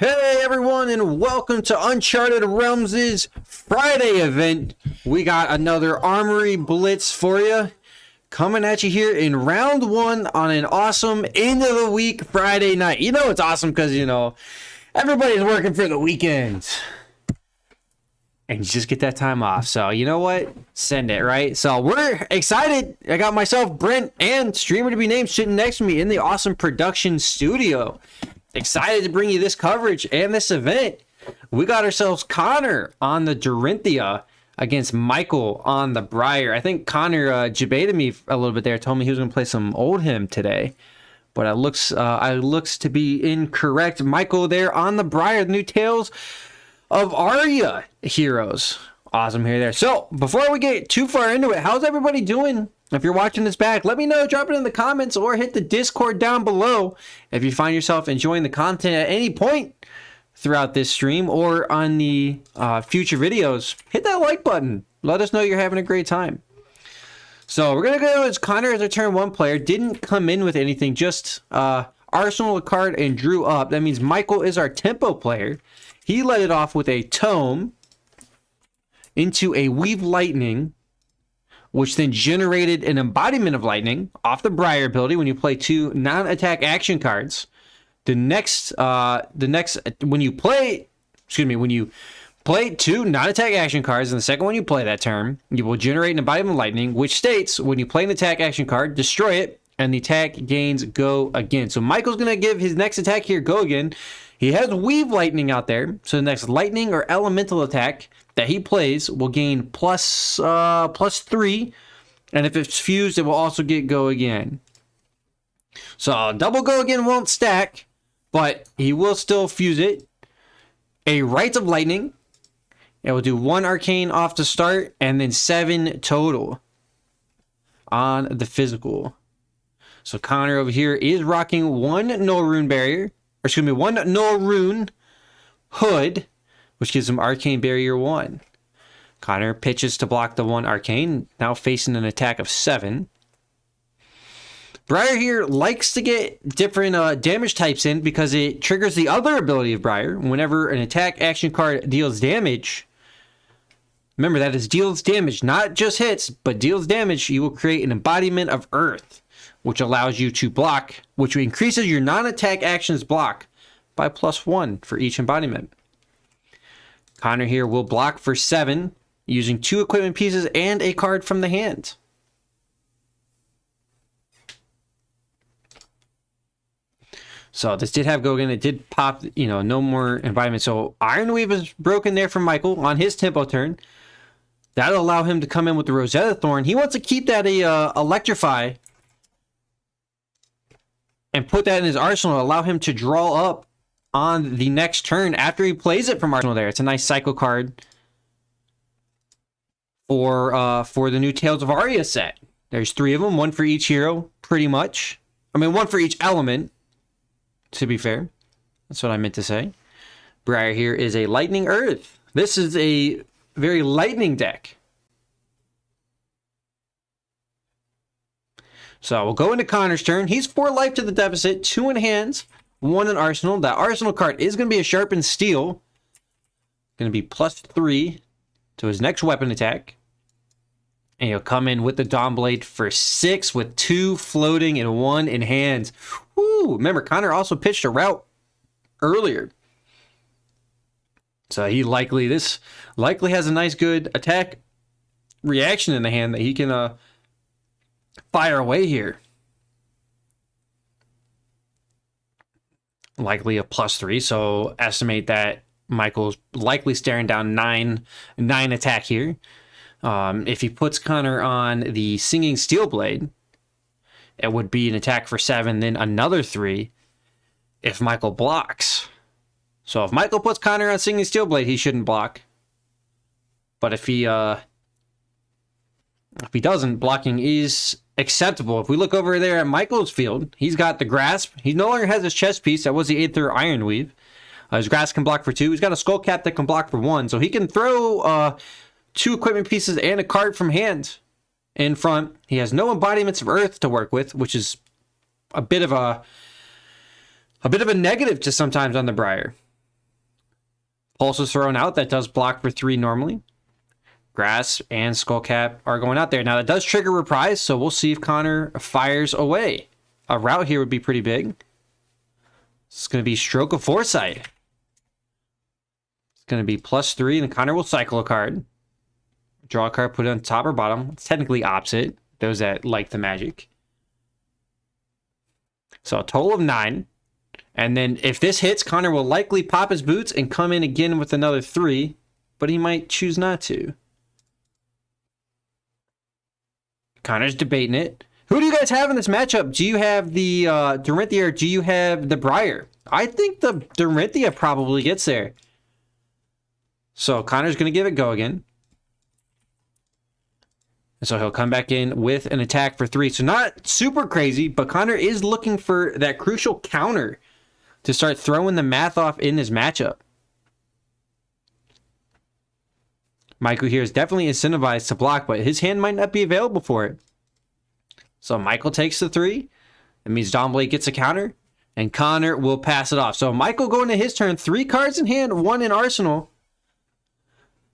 Hey everyone, and welcome to Uncharted Realms' Friday event. We got another Armory Blitz for you, coming at you here in round one on an awesome end of the week Friday night. You know it's awesome because, everybody's working for the weekend. And you just get that time off. So, you know what? Send it, right? So, we're excited. I got myself, Brent, and streamer to be named sitting next to me in the awesome production studio. Excited to bring you this coverage and this event. We got ourselves Connor on the Dorinthia against Michael on the Briar. I think Connor debated me a little bit there, told me he was going to play some Oldhim today. But it looks to be incorrect. Michael there on the Briar, the new Tales of Aria heroes. Awesome here there. So, before we get too far into it, how's everybody doing? If you're watching this back, let me know. Drop it in the comments or hit the Discord down below. If you find yourself enjoying the content at any point throughout this stream or on the future videos, hit that like button. Let us know you're having a great time. So, we're going to go as Connor as a turn one player. Didn't come in with anything, just arsenal a card and drew up. That means Michael is our tempo player. He led it off with a Tome into a Weave Lightning, which then generated an embodiment of lightning off the Briar ability when you play two non-attack action cards. When you play two non-attack action cards, and the second one you play that turn, you will generate an embodiment of lightning, which states when you play an attack action card, destroy it, and the attack gains go again. So Michael's going to give his next attack here go again. He has Weave Lightning out there, so the next lightning or elemental attack that he plays will gain plus 3, and if it's fused, it will also get go again. So double go again won't stack, but he will still fuse it. A Rites of Lightning. It will do 1 arcane off the start, and then 7 total on the physical. So Connor over here is rocking one Null Rune Barrier. One Null Rune Hood, which gives him Arcane Barrier 1. Connor pitches to block the 1 Arcane, now facing an attack of 7. Briar here likes to get different damage types in because it triggers the other ability of Briar. Whenever an attack action card deals damage, remember that is deals damage, not just hits, but deals damage, you will create an embodiment of Earth, which allows you to block, which increases your non-attack actions block by +1 for each embodiment. Connor here will block for 7 using 2 equipment pieces and a card from the hand. So this did have go again. It did pop, no more embodiment. So Ironweave is broken there from Michael on his tempo turn. That'll allow him to come in with the Rosetta Thorn. He wants to keep that Electrify and put that in his arsenal, allow him to draw up on the next turn after he plays it from arsenal there. It's a nice cycle card for the new Tales of Aria set. There's 3 of them, 1 for each hero, pretty much. 1 for each element, to be fair. That's what I meant to say. Briar here is a Lightning Earth. This is a very lightning deck. So we'll go into Connor's turn. He's 4 life to the deficit, 2 in hands, 1 in arsenal. That arsenal card is going to be a sharpened steel. Going to be +3 to his next weapon attack. And he'll come in with the Dawnblade for 6 with 2 floating and 1 in hands. Woo! Remember, Connor also pitched a route earlier. So this likely has a nice good attack reaction in the hand that he can fire away here. Likely a +3, so estimate that Michael's likely staring down 9 attack here. If he puts Connor on the Singing Steelblade, it would be an attack for 7, then another 3 if Michael blocks. So if Michael puts Connor on Singing Steelblade, he shouldn't block. But if he doesn't, blocking is acceptable. If we look over there at Michael's field, he's got the Grasp. He no longer has his chest piece. That was the Aether Ironweave. His Grasp can block for 2. He's got a Skull Cap that can block for 1. So he can throw 2 equipment pieces and a card from hand in front. He has no embodiments of Earth to work with, which is a bit of a negative to sometimes on the Briar. Pulse is thrown out. That does block for 3 normally. Grasp and Skullcap are going out there. Now, that does trigger Reprise, so we'll see if Connor fires away. A route here would be pretty big. It's going to be Stroke of Foresight. It's going to be +3, and Connor will cycle a card. Draw a card, put it on top or bottom. It's technically opposite, those that like the magic. So a total of 9. And then if this hits, Connor will likely pop his boots and come in again with another 3, but he might choose not to. Connor's debating it. Who do you guys have in this matchup? Do you have the Dorinthia or do you have the Briar? I think the Dorinthia probably gets there. So Connor's going to give it go again. And so he'll come back in with an attack for 3. So not super crazy, but Connor is looking for that crucial counter to start throwing the math off in this matchup. Michael here is definitely incentivized to block, but his hand might not be available for it. So Michael takes the 3. That means Dawnblade gets a counter, and Connor will pass it off. So Michael going to his turn, 3 cards in hand, 1 in arsenal.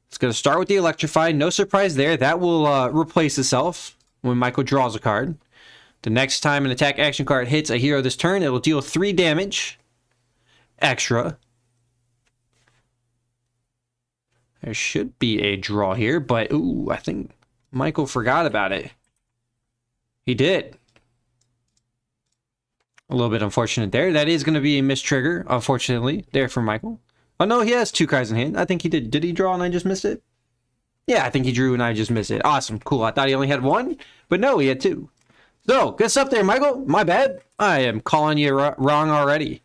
It's going to start with the Electrify. No surprise there. That will replace itself when Michael draws a card. The next time an attack action card hits a hero this turn, it will deal 3 damage extra. There should be a draw here, but ooh, I think Michael forgot about it. He did. A little bit unfortunate there. That is going to be a missed trigger, unfortunately, there for Michael. Oh, no, he has 2 cards in hand. I think he did. Did he draw and I just missed it? Yeah, I think he drew and I just missed it. Awesome. Cool. I thought he only had 1, but no, he had 2. So, good stuff there, Michael. My bad. I am calling you wrong already.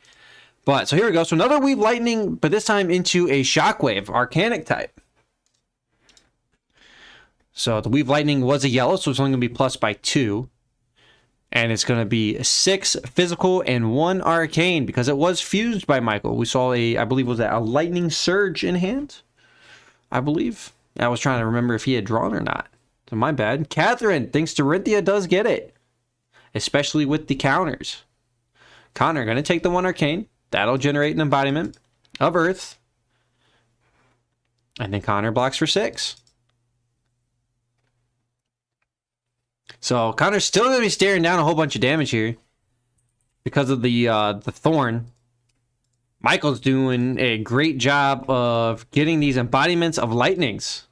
But, so here we go. So, another Weave Lightning, but this time into a Shockwave, Arcanic type. So, the Weave Lightning was a yellow, so it's only going to be plus by 2. And it's going to be 6 physical and 1 arcane because it was fused by Michael. We saw I believe, was that a Lightning Surge in hand? I believe. I was trying to remember if he had drawn or not. So my bad. Catherine thinks Dorinthia does get it, especially with the counters. Connor going to take the 1 arcane. That'll generate an embodiment of Earth. And then Connor blocks for 6. So Connor's still going to be staring down a whole bunch of damage here because of the Thorn. Michael's doing a great job of getting these embodiments of lightnings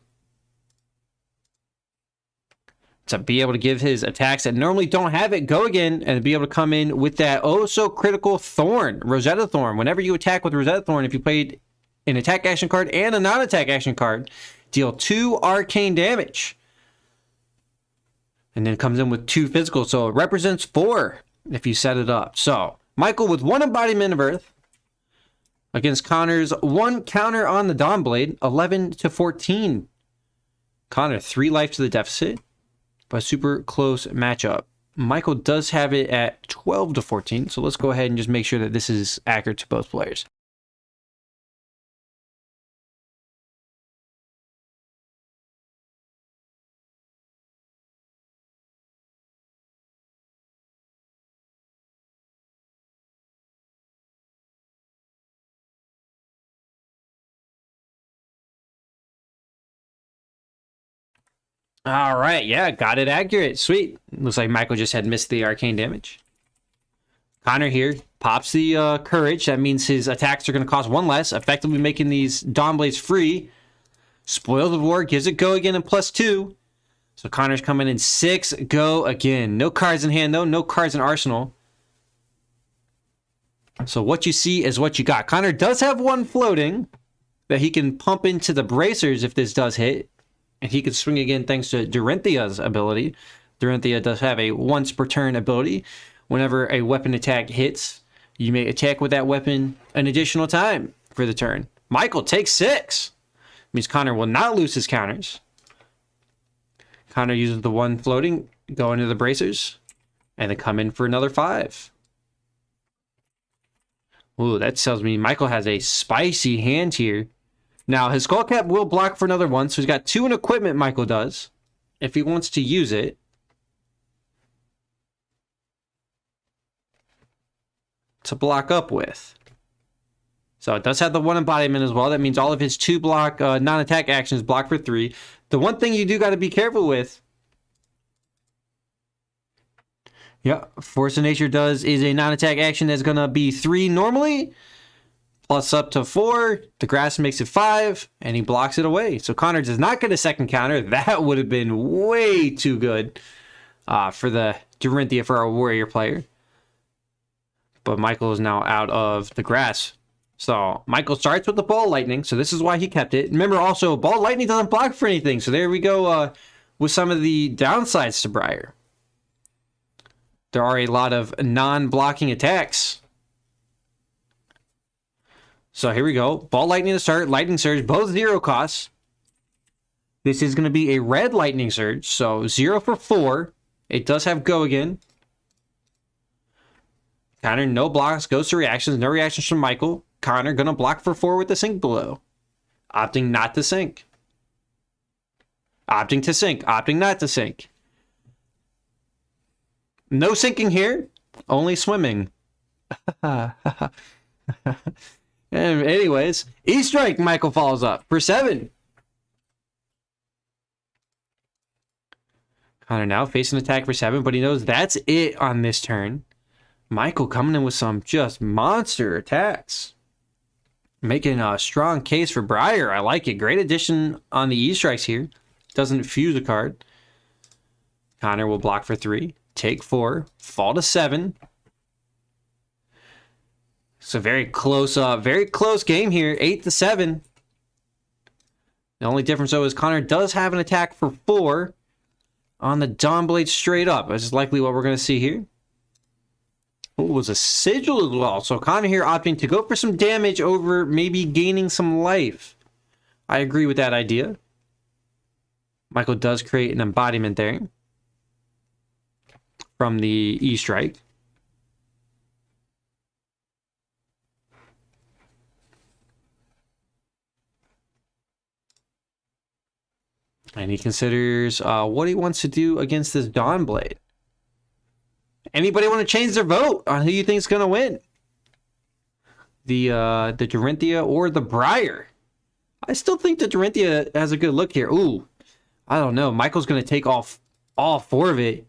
to be able to give his attacks that normally don't have it go again and be able to come in with that oh so critical Thorn, Rosetta Thorn. Whenever you attack with Rosetta Thorn, if you played an attack action card and a non-attack action card, deal 2 arcane damage. And then comes in with 2 physical, so it represents 4 if you set it up. So, Michael with 1 embodiment of Earth against Connor's 1 counter on the Dawnblade, 11-14. Connor, 3 life to the deficit, but super close matchup. Michael does have it at 12-14, so let's go ahead and just make sure that this is accurate to both players. All right, yeah, got it accurate. Sweet. Looks like Michael just had missed the arcane damage. Connor here pops the courage. That means his attacks are going to cost 1 less, effectively making these Dawnblades free. Spoils of War gives it go again and +2. So Connor's coming in 6 go again. No cards in hand though, no cards in arsenal. So what you see is what you got. Connor does have 1 floating that he can pump into the bracers if this does hit. And he can swing again thanks to Dorinthia's ability. Dorinthia does have a once per turn ability. Whenever a weapon attack hits, you may attack with that weapon an additional time for the turn. Michael takes 6. Means Connor will not lose his counters. Connor uses the 1 floating, go into the bracers, and then come in for another 5. Ooh, that tells me Michael has a spicy hand here. Now, his Skullcap will block for another 1, so he's got 2 in equipment, Michael does, if he wants to use it. To block up with. So it does have the 1 embodiment as well. That means all of his 2 block non-attack actions block for 3. The one thing you do got to be careful with, yeah, Force of Nature is a non-attack action that's going to be 3 normally, plus up to 4. The grass makes it 5, and he blocks it away. So Connor does not get a second counter. That would have been way too good for the Dorinthia for our warrior player. But Michael is now out of the grass. So Michael starts with the Ball Lightning, so this is why he kept it. Remember also, Ball Lightning doesn't block for anything, so there we go with some of the downsides to Briar. There are a lot of non-blocking attacks. So here we go. Ball Lightning to start, Lightning Surge, both 0 costs. This is going to be a red Lightning Surge, so 0 for 4. It does have Go again. Connor, no blocks, goes to reactions, no reactions from Michael. Connor gonna block for 4 with the sink below. Opting not to sink. Opting to sink. Opting not to sink. No sinking here. Only swimming. Anyways, E-Strike, Michael follows up for 7. Connor now facing attack for 7, but he knows that's it on this turn. Michael coming in with some just monster attacks. Making a strong case for Briar. I like it. Great addition on the E-Strikes here. Doesn't fuse a card. Connor will block for 3. Take 4. Fall to 7. So very close game here. 8 to 7. The only difference though is Connor does have an attack for 4 on the Dawnblade straight up. This is likely what we're going to see here. It was a sigil as well. So Connor here opting to go for some damage over maybe gaining some life. I agree with that idea. Michael does create an embodiment there from the E-Strike. And he considers what he wants to do against this Dawnblade. Anybody want to change their vote on who you think is going to win? The Dorinthia or the Briar? I still think the Dorinthia has a good look here. Ooh, I don't know. Michael's going to take off all 4 of it.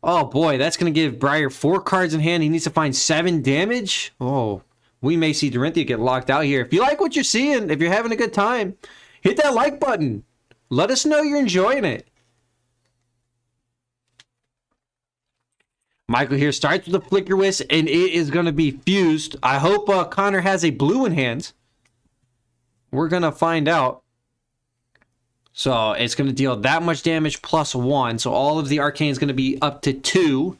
Oh boy, that's going to give Briar 4 cards in hand. He needs to find 7 damage. Oh, we may see Dorinthia get locked out here. If you like what you're seeing, if you're having a good time, hit that like button. Let us know you're enjoying it. Michael here starts with a Flicker Wisp, and it is going to be fused. I hope Connor has a blue in hand. We're going to find out. So it's going to deal that much damage plus 1. So all of the arcane is going to be up to 2.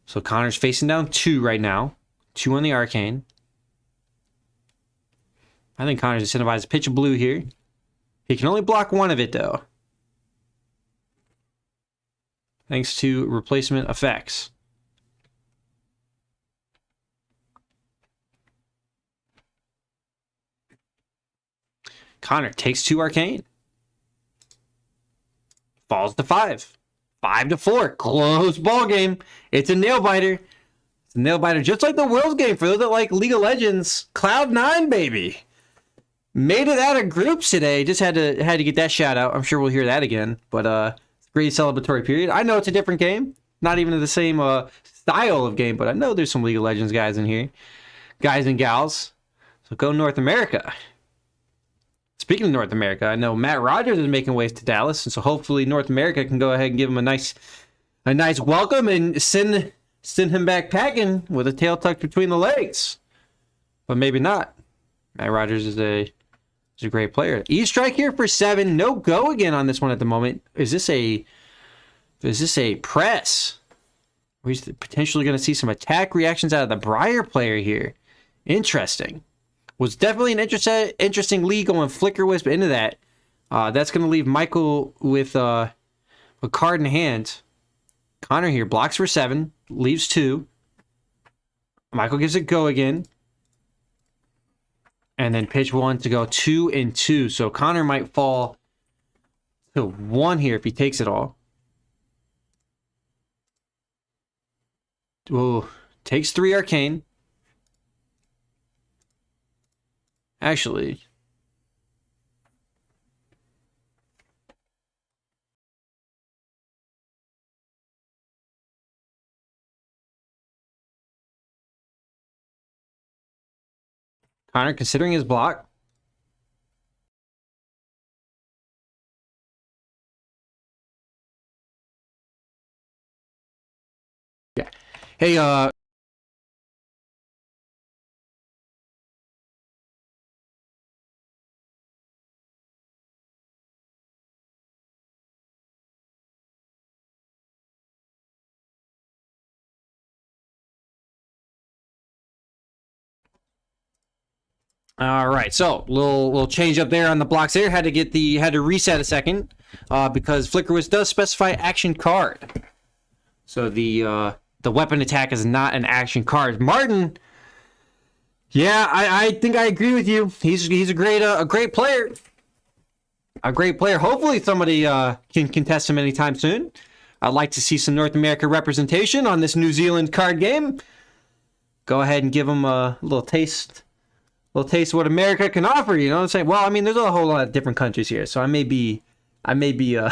So Connor's facing down 2 right now. 2 on the arcane. I think Connor's incentivized to pitch a blue here. He can only block 1 of it though, thanks to replacement effects. Connor takes 2 arcane. Falls to 5. 5 to 4. Close ball game. It's a nail biter. It's a nail biter, just like the Worlds game. For those that like League of Legends, Cloud9, baby. Made it out of groups today. Just had to get that shout out. I'm sure we'll hear that again. But great celebratory period. I know it's a different game. Not even the same style of game, but I know there's some League of Legends guys in here. Guys and gals. So go North America. Speaking of North America, I know Matt Rogers is making waves to Dallas, and so hopefully North America can go ahead and give him a nice welcome and send him back packing with a tail tucked between the legs. But maybe not. Matt Rogers is a great player. E-Strike here for 7. No go again on this one at the moment. Is this a press? We're potentially going to see some attack reactions out of the Briar player here. Interesting. Was definitely an interesting lead going Flicker Wisp into that. That's going to leave Michael with a card in hand. Connor here blocks for 7, leaves 2. Michael gives it go again. And then pitch 1 to go 2 and 2. So Connor might fall to 1 here if he takes it all. Oh, takes 3 arcane. actually. Connor considering his block. Yeah. Hey, all right, so little change up there on the blocks there. Had to reset a second, because Flickerwist does specify action card. So the weapon attack is not an action card. Martin, yeah, I think I agree with you. He's a great player. A great player. Hopefully somebody can contest him anytime soon. I'd like to see some North America representation on this New Zealand card game. Go ahead and give him a little taste of what America can offer, you know what I'm saying? Well, I mean, there's a whole lot of different countries here, so I may be the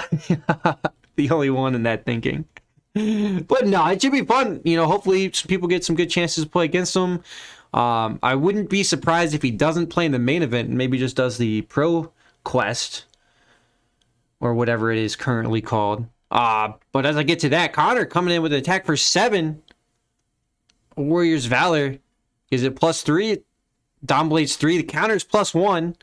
only one in that thinking. But no, it should be fun. You know, hopefully some people get some good chances to play against him. I wouldn't be surprised if he doesn't play in the main event and maybe just does the Pro Quest or whatever it is currently called. But as I get to that, Connor coming in with an attack for 7. Warrior's Valor. Is it +3? Dawnblade's 3. The counter's +1.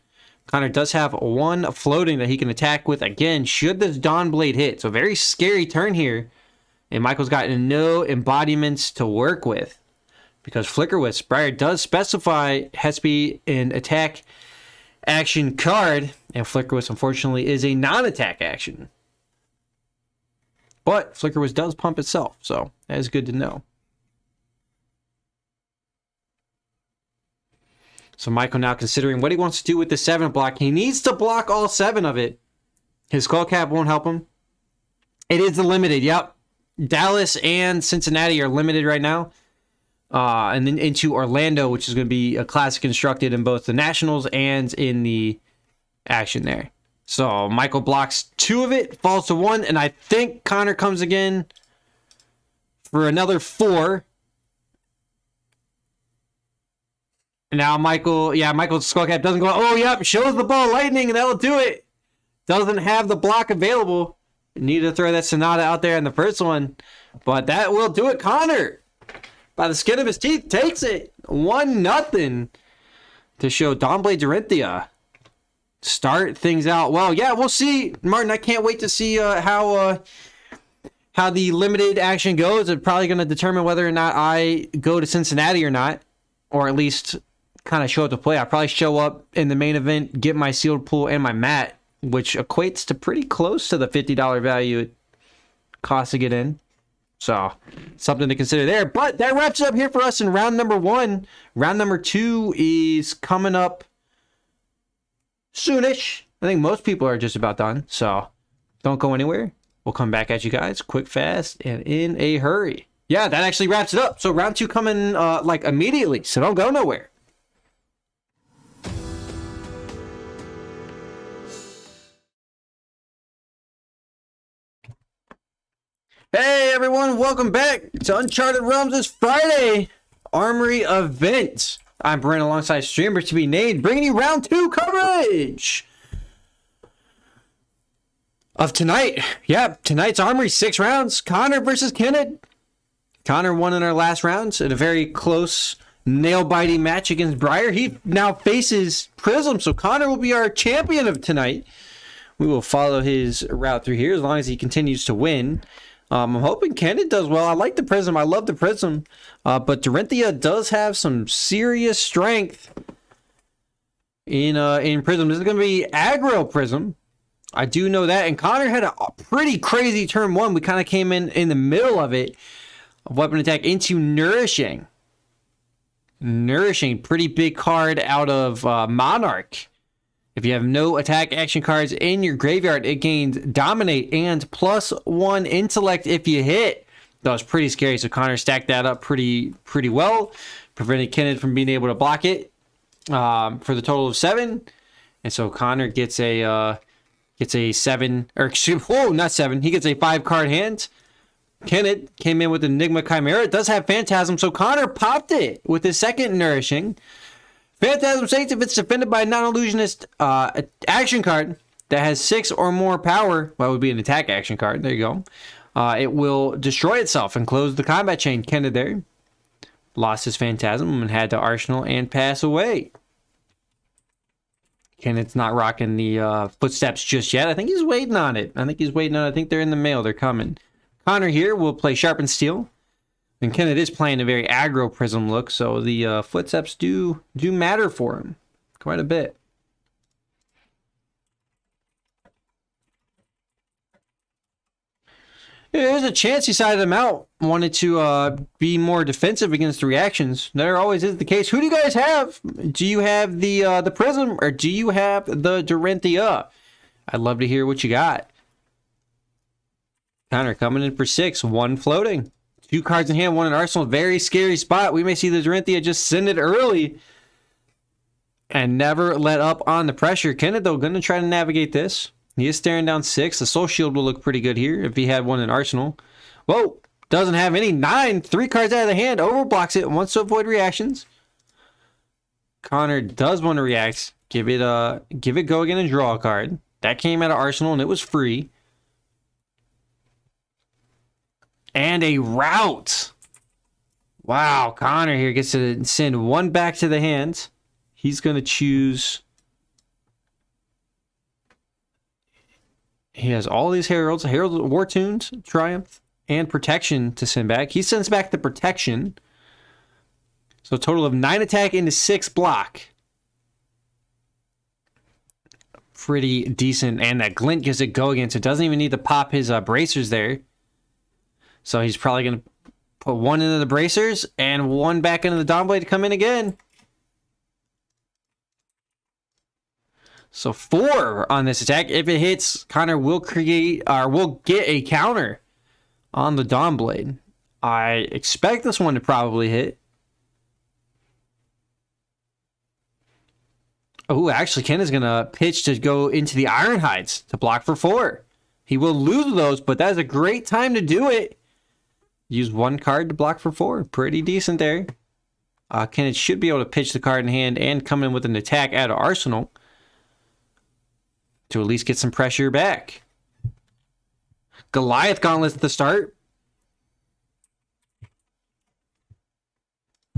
Connor does have 1 floating that he can attack with again, should this Dawnblade hit. So very scary turn here. And Michael's got no embodiments to work with, because Flickerwist Briar does specify has to be an attack action card, and Flickerwist unfortunately is a non-attack action. But Flickerwist does pump itself, so that is good to know. So Michael now considering what he wants to do with the 7 block. He needs to block all 7 of it. His skull cap won't help him. It is the limited, yep. Dallas and Cincinnati are limited right now. And then into Orlando, which is going to be a classic constructed in both the Nationals and in the action there. So Michael blocks 2 of it, falls to 1, and I think Connor comes again for another 4. And now Michael's skull cap doesn't go, oh, yep, shows the ball lightning, and that'll do it. Doesn't have the block available. Need to throw that Sonata out there in the first one, but that will do it. Connor, by the skin of his teeth, takes it 1-0 to show Dawnblade Dorinthia start things out well. Yeah, we'll see, Martin. I can't wait to see how the limited action goes. It's probably going to determine whether or not I go to Cincinnati or not, or at least kind of show up to play. I'll probably show up in the main event, get my sealed pool and my mat, which equates to pretty close to the $50 value it costs to get in. So, something to consider there. But that wraps it up here for us in round number 1. Round number 2 is coming up soonish. I think most people are just about done. So, don't go anywhere. We'll come back at you guys quick, fast, and in a hurry. Yeah, that actually wraps it up. So, round 2 coming like immediately. So, don't go nowhere. Hey everyone, welcome back to Uncharted Realms' Friday Armory event. I'm Brent alongside streamer to be named, bringing you round 2 coverage of tonight. Yeah, tonight's Armory, 6 rounds. Connor versus Kenneth. Connor won in our last rounds in a very close, nail-biting match against Briar. He now faces Prism, so Connor will be our champion of tonight. We will follow his route through here as long as he continues to win. I'm hoping Kenneth does well. I like the Prism. I love the Prism. But Dorinthia does have some serious strength in Prism. This is going to be aggro Prism. I do know that. And Connor had a pretty crazy turn 1. We kind of came in the middle of it. Weapon attack into Nourishing. Nourishing. Pretty big card out of Monarch. If you have no attack action cards in your graveyard, it gains Dominate and +1 Intellect if you hit. That was pretty scary, so Connor stacked that up pretty well, preventing Kenneth from being able to block it. for the total of 7. And so Connor gets a 7, or excuse, oh, not 7. He gets a 5-card hand. Kenneth came in with Enigma Chimera. It does have Phantasm, so Connor popped it with his second Nourishing. Phantasm states if it's defended by a non-illusionist action card that has 6 or more power, well, it would be an attack action card. There you go. It will destroy itself and close the combat chain. Kenneth there lost his Phantasm and had to Arsenal and pass away. Kenneth's not rocking the footsteps just yet. I think he's waiting on it. I think they're in the mail. They're coming. Connor here will play Sharpened Steel. And Kenneth is playing a very aggro Prism look, so the footsteps do matter for him quite a bit. There's a chance he sided him out. Wanted to be more defensive against the reactions. There always is the case. Who do you guys have? Do you have the Prism, or do you have the Dorinthia? I'd love to hear what you got. Connor coming in for 6, 1 floating. 2 cards in hand, 1 in arsenal. Very scary spot. We may see the Dorinthia just send it early and never let up on the pressure. Kenneth, though, going to try to navigate this. He is staring down 6. The Soul Shield will look pretty good here if he had 1 in arsenal. Whoa, doesn't have any. 9, 3 cards out of the hand. Overblocks it, wants to avoid reactions. Connor does want to react. Give it go again and draw a card. That came out of arsenal and it was free. And a route. Wow, Connor here gets to send 1 back to the hand. He's going to choose. He has all these Heralds. Herald War Tunes, Triumph, and Protection to send back. He sends back the Protection. So a total of 9 attack into 6 block. Pretty decent. And that Glint gives it go again. So it doesn't even need to pop his bracers there. So he's probably going to put 1 into the bracers and 1 back into the Dawnblade to come in again. So 4 on this attack. If it hits, Connor will get a counter on the Dawnblade. I expect this one to probably hit. Oh, actually, Ken is going to pitch to go into the Ironhides to block for 4. He will lose those, but that is a great time to do it. Use 1 card to block for 4. Pretty decent there. Kenneth should be able to pitch the card in hand and come in with an attack out of arsenal to at least get some pressure back. Goliath Gauntlets at the start.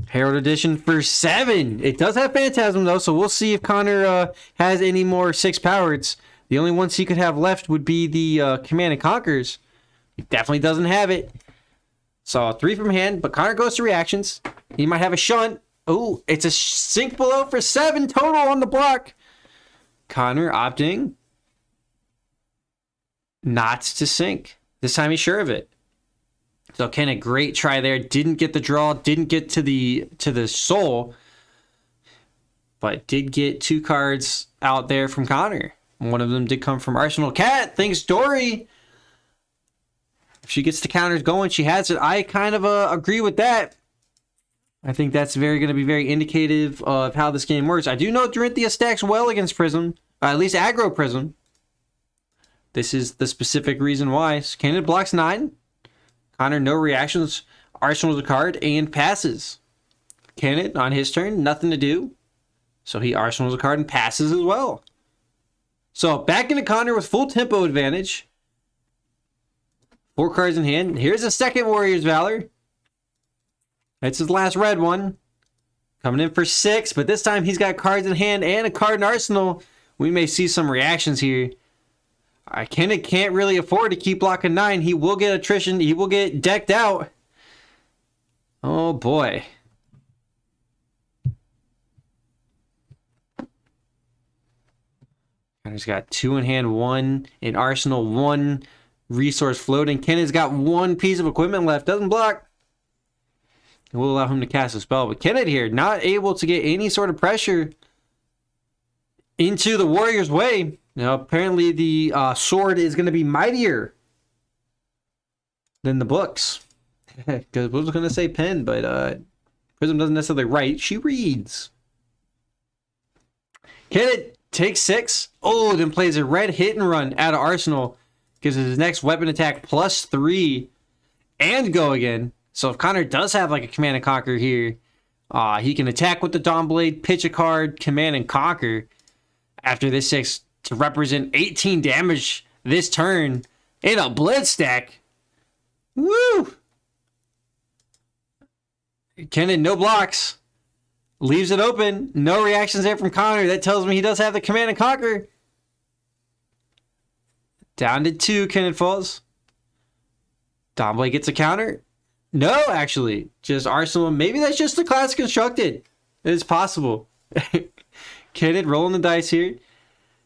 Herald Edition for 7. It does have Phantasm though, so we'll see if Connor has any more 6 powers. The only ones he could have left would be the Command and Conquers. He definitely doesn't have it. So 3 from hand, but Connor goes to reactions. He might have a shunt. Oh, it's a sink below for 7 total on the block. Connor opting not to sink. This time he's sure of it. So Ken, a great try there. Didn't get the draw, didn't get to the soul, but did get 2 cards out there from Connor. One of them did come from Arsenal. Cat thinks Dory. If she gets the counters going, she has it. I kind of agree with that. I think that's going to be very indicative of how this game works. I do know Dorinthia stacks well against Prism, at least aggro Prism. This is the specific reason why. So Kenneth blocks 9. Connor, no reactions. Arsenal's a card and passes. Kenneth, on his turn, nothing to do. So he Arsenal's a card and passes as well. So back into Connor with full tempo advantage. 4 cards in hand. Here's a second Warrior's Valor. That's his last red one. Coming in for 6, but this time he's got cards in hand and a card in arsenal. We may see some reactions here. Kenneth can't really afford to keep blocking 9. He will get attrition. He will get decked out. Oh boy. Connor's got 2 in hand, 1 in arsenal, 1 resource floating. Kenneth's got 1 piece of equipment left. Doesn't block. It will allow him to cast a spell. But Kenneth here, not able to get any sort of pressure into the Warrior's way. Now, apparently the sword is going to be mightier than the books. Because I was going to say pen, but Prism doesn't necessarily write. She reads. Kenneth takes 6. Oh, then plays a red hit and run out of Arsenal. Gives his next weapon attack +3 and go again. So if Connor does have like a Command and Conquer here, he can attack with the Dawn Blade, pitch a card, Command and Conquer after this 6 to represent 18 damage this turn in a Blitz deck. Woo! Kenan, no blocks. Leaves it open. No reactions there from Connor. That tells me he does have the Command and Conquer. Down to 2, Kenan falls. Domblade gets a counter. No, actually. Just Arsenal. Maybe that's just the class constructed. It's possible. Kenan rolling the dice here.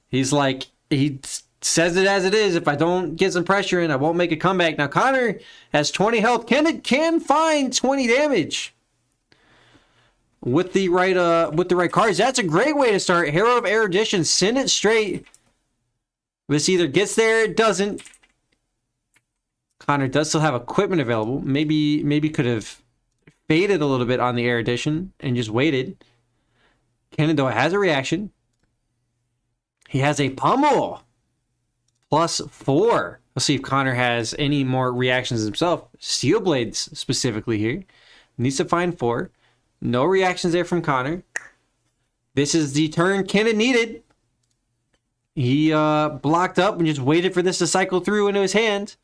He's like, he says it as it is. If I don't get some pressure in, I won't make a comeback. Now, Connor has 20 health. Kenan can find 20 damage. With the right cards. That's a great way to start. Hero of Erudition, send it straight. This either gets there, it doesn't. Connor does still have equipment available. Maybe could have faded a little bit on the Erudition and just waited. Kenan, though, has a reaction. He has a pummel. +4. Let's see if Connor has any more reactions himself. Steel Blades specifically here. Needs to find 4. No reactions there from Connor. This is the turn Kenan needed. He blocked up and just waited for this to cycle through into his hand.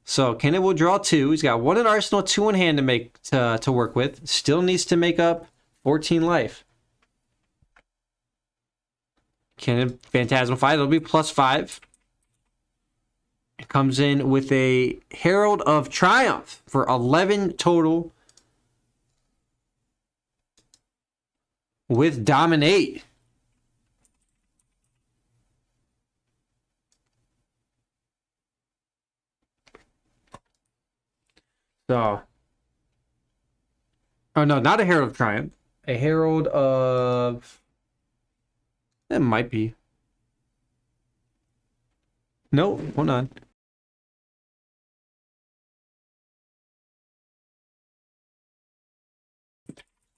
So Kenan will draw 2. He's got 1 in Arsenal, 2 in hand to make to work with. Still needs to make up 14 life. Kenan, Phantasmal Fight. It'll be +5. It comes in with a Herald of Triumph for 11 total. With Dominate. So. Oh, no, not a Herald of Triumph. A Herald of... That might be. No, hold on.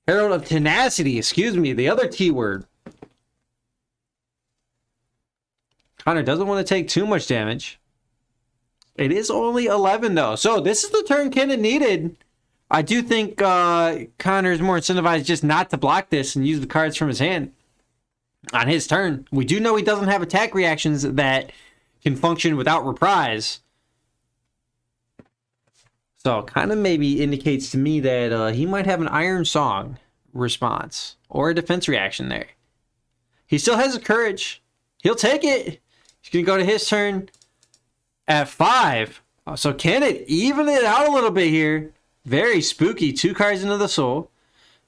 Herald of Tenacity, excuse me, the other T word. Connor doesn't want to take too much damage. It is only 11, though. So this is the turn Kenan needed. I do think Connor is more incentivized just not to block this and use the cards from his hand on his turn. We do know he doesn't have attack reactions that can function without reprise. So kind of maybe indicates to me that he might have an Iron Song response or a defense reaction there. He still has a Courage. He'll take it. He's going to go to his turn at 5. So Kenan even it out a little bit here. Very spooky. 2 cards into the soul.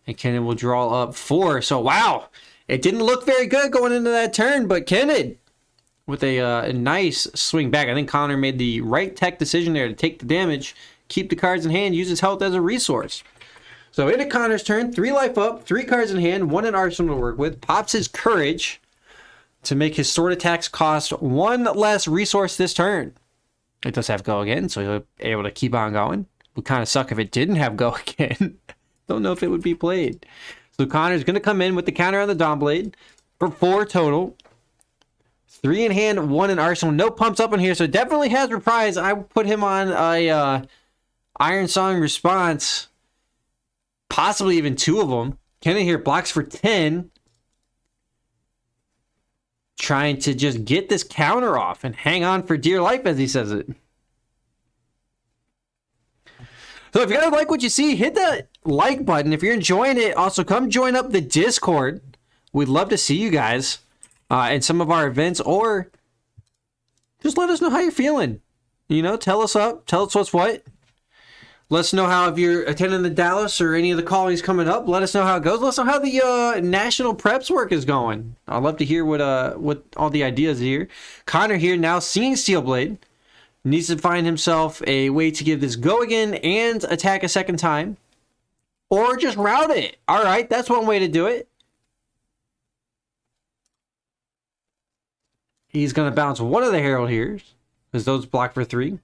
And Kenan will draw up 4. So wow. It didn't look very good going into that turn, but Kenan with a nice swing back. I think Connor made the right tech decision there to take the damage. Keep the cards in hand, use his health as a resource. So into Connor's turn, 3 life up, 3 cards in hand, 1 in Arsenal to work with. Pops his Courage to make his sword attacks cost 1 less resource this turn. It does have go again, so he'll be able to keep on going. Would kind of suck if it didn't have go again. Don't know if it would be played. So Connor's going to come in with the counter on the Dawn Blade for 4 total. 3 in hand, 1 in Arsenal. No pumps up in here, so definitely has reprise. I would put him on a... Iron Song response, possibly even 2 of them. Kenan here blocks for 10. Trying to just get this counter off and hang on for dear life, as he says it. So if you guys like what you see, hit that like button. If you're enjoying it, also come join up the Discord. We'd love to see you guys in some of our events, or just let us know how you're feeling. You know, tell us what's what. Let us know how, if you're attending the Dallas or any of the callings coming up, let us know how it goes. Let us know how the national preps work is going. I'd love to hear what all the ideas here. Connor here now seeing Steel Blade. Needs to find himself a way to give this go again and attack a second time. Or just route it. All right, that's one way to do it. He's going to bounce one of the Herald here, because those block for 3.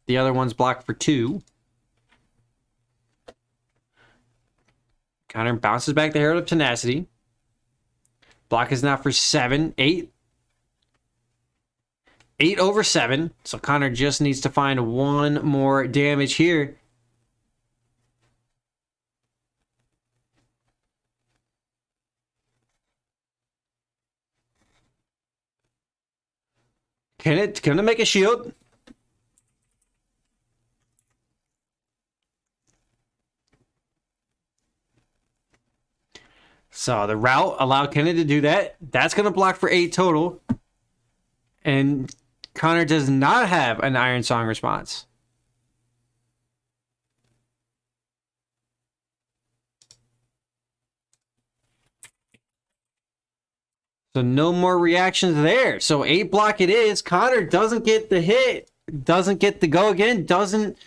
The other one's blocked for 2. Connor bounces back the Herald of Tenacity. Block is now for 7, 8. 8 over 7. So Connor just needs to find one more damage here. Can it make a shield? So the route allowed Kennedy to do that. That's going to block for 8 total. And Connor does not have an Iron Song response. So no more reactions there. So 8 block it is. Connor doesn't get the hit. Doesn't get the go again. Doesn't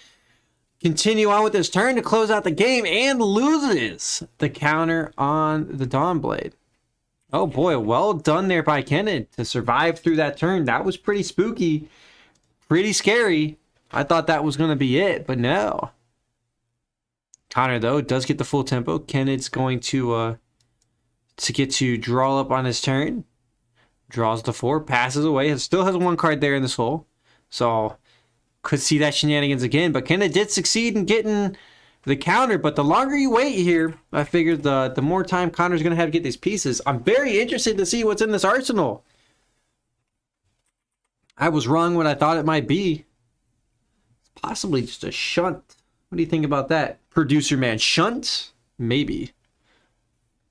continue on with his turn to close out the game and loses the counter on the Dawnblade. Oh boy, well done there by Kenneth to survive through that turn. That was pretty spooky, pretty scary. I thought that was going to be it, but no. Connor, though, does get the full tempo. Kenneth's going to get to draw up on his turn. Draws the 4, passes away. Still has 1 card there in this hole. So could see that shenanigans again, but Kenneth did succeed in getting the counter. But the longer you wait here, I figured the more time Connor's going to have to get these pieces. I'm very interested to see what's in this arsenal. I was wrong when I thought it might be. It's possibly just a shunt. What do you think about that? Producer man, shunt? Maybe.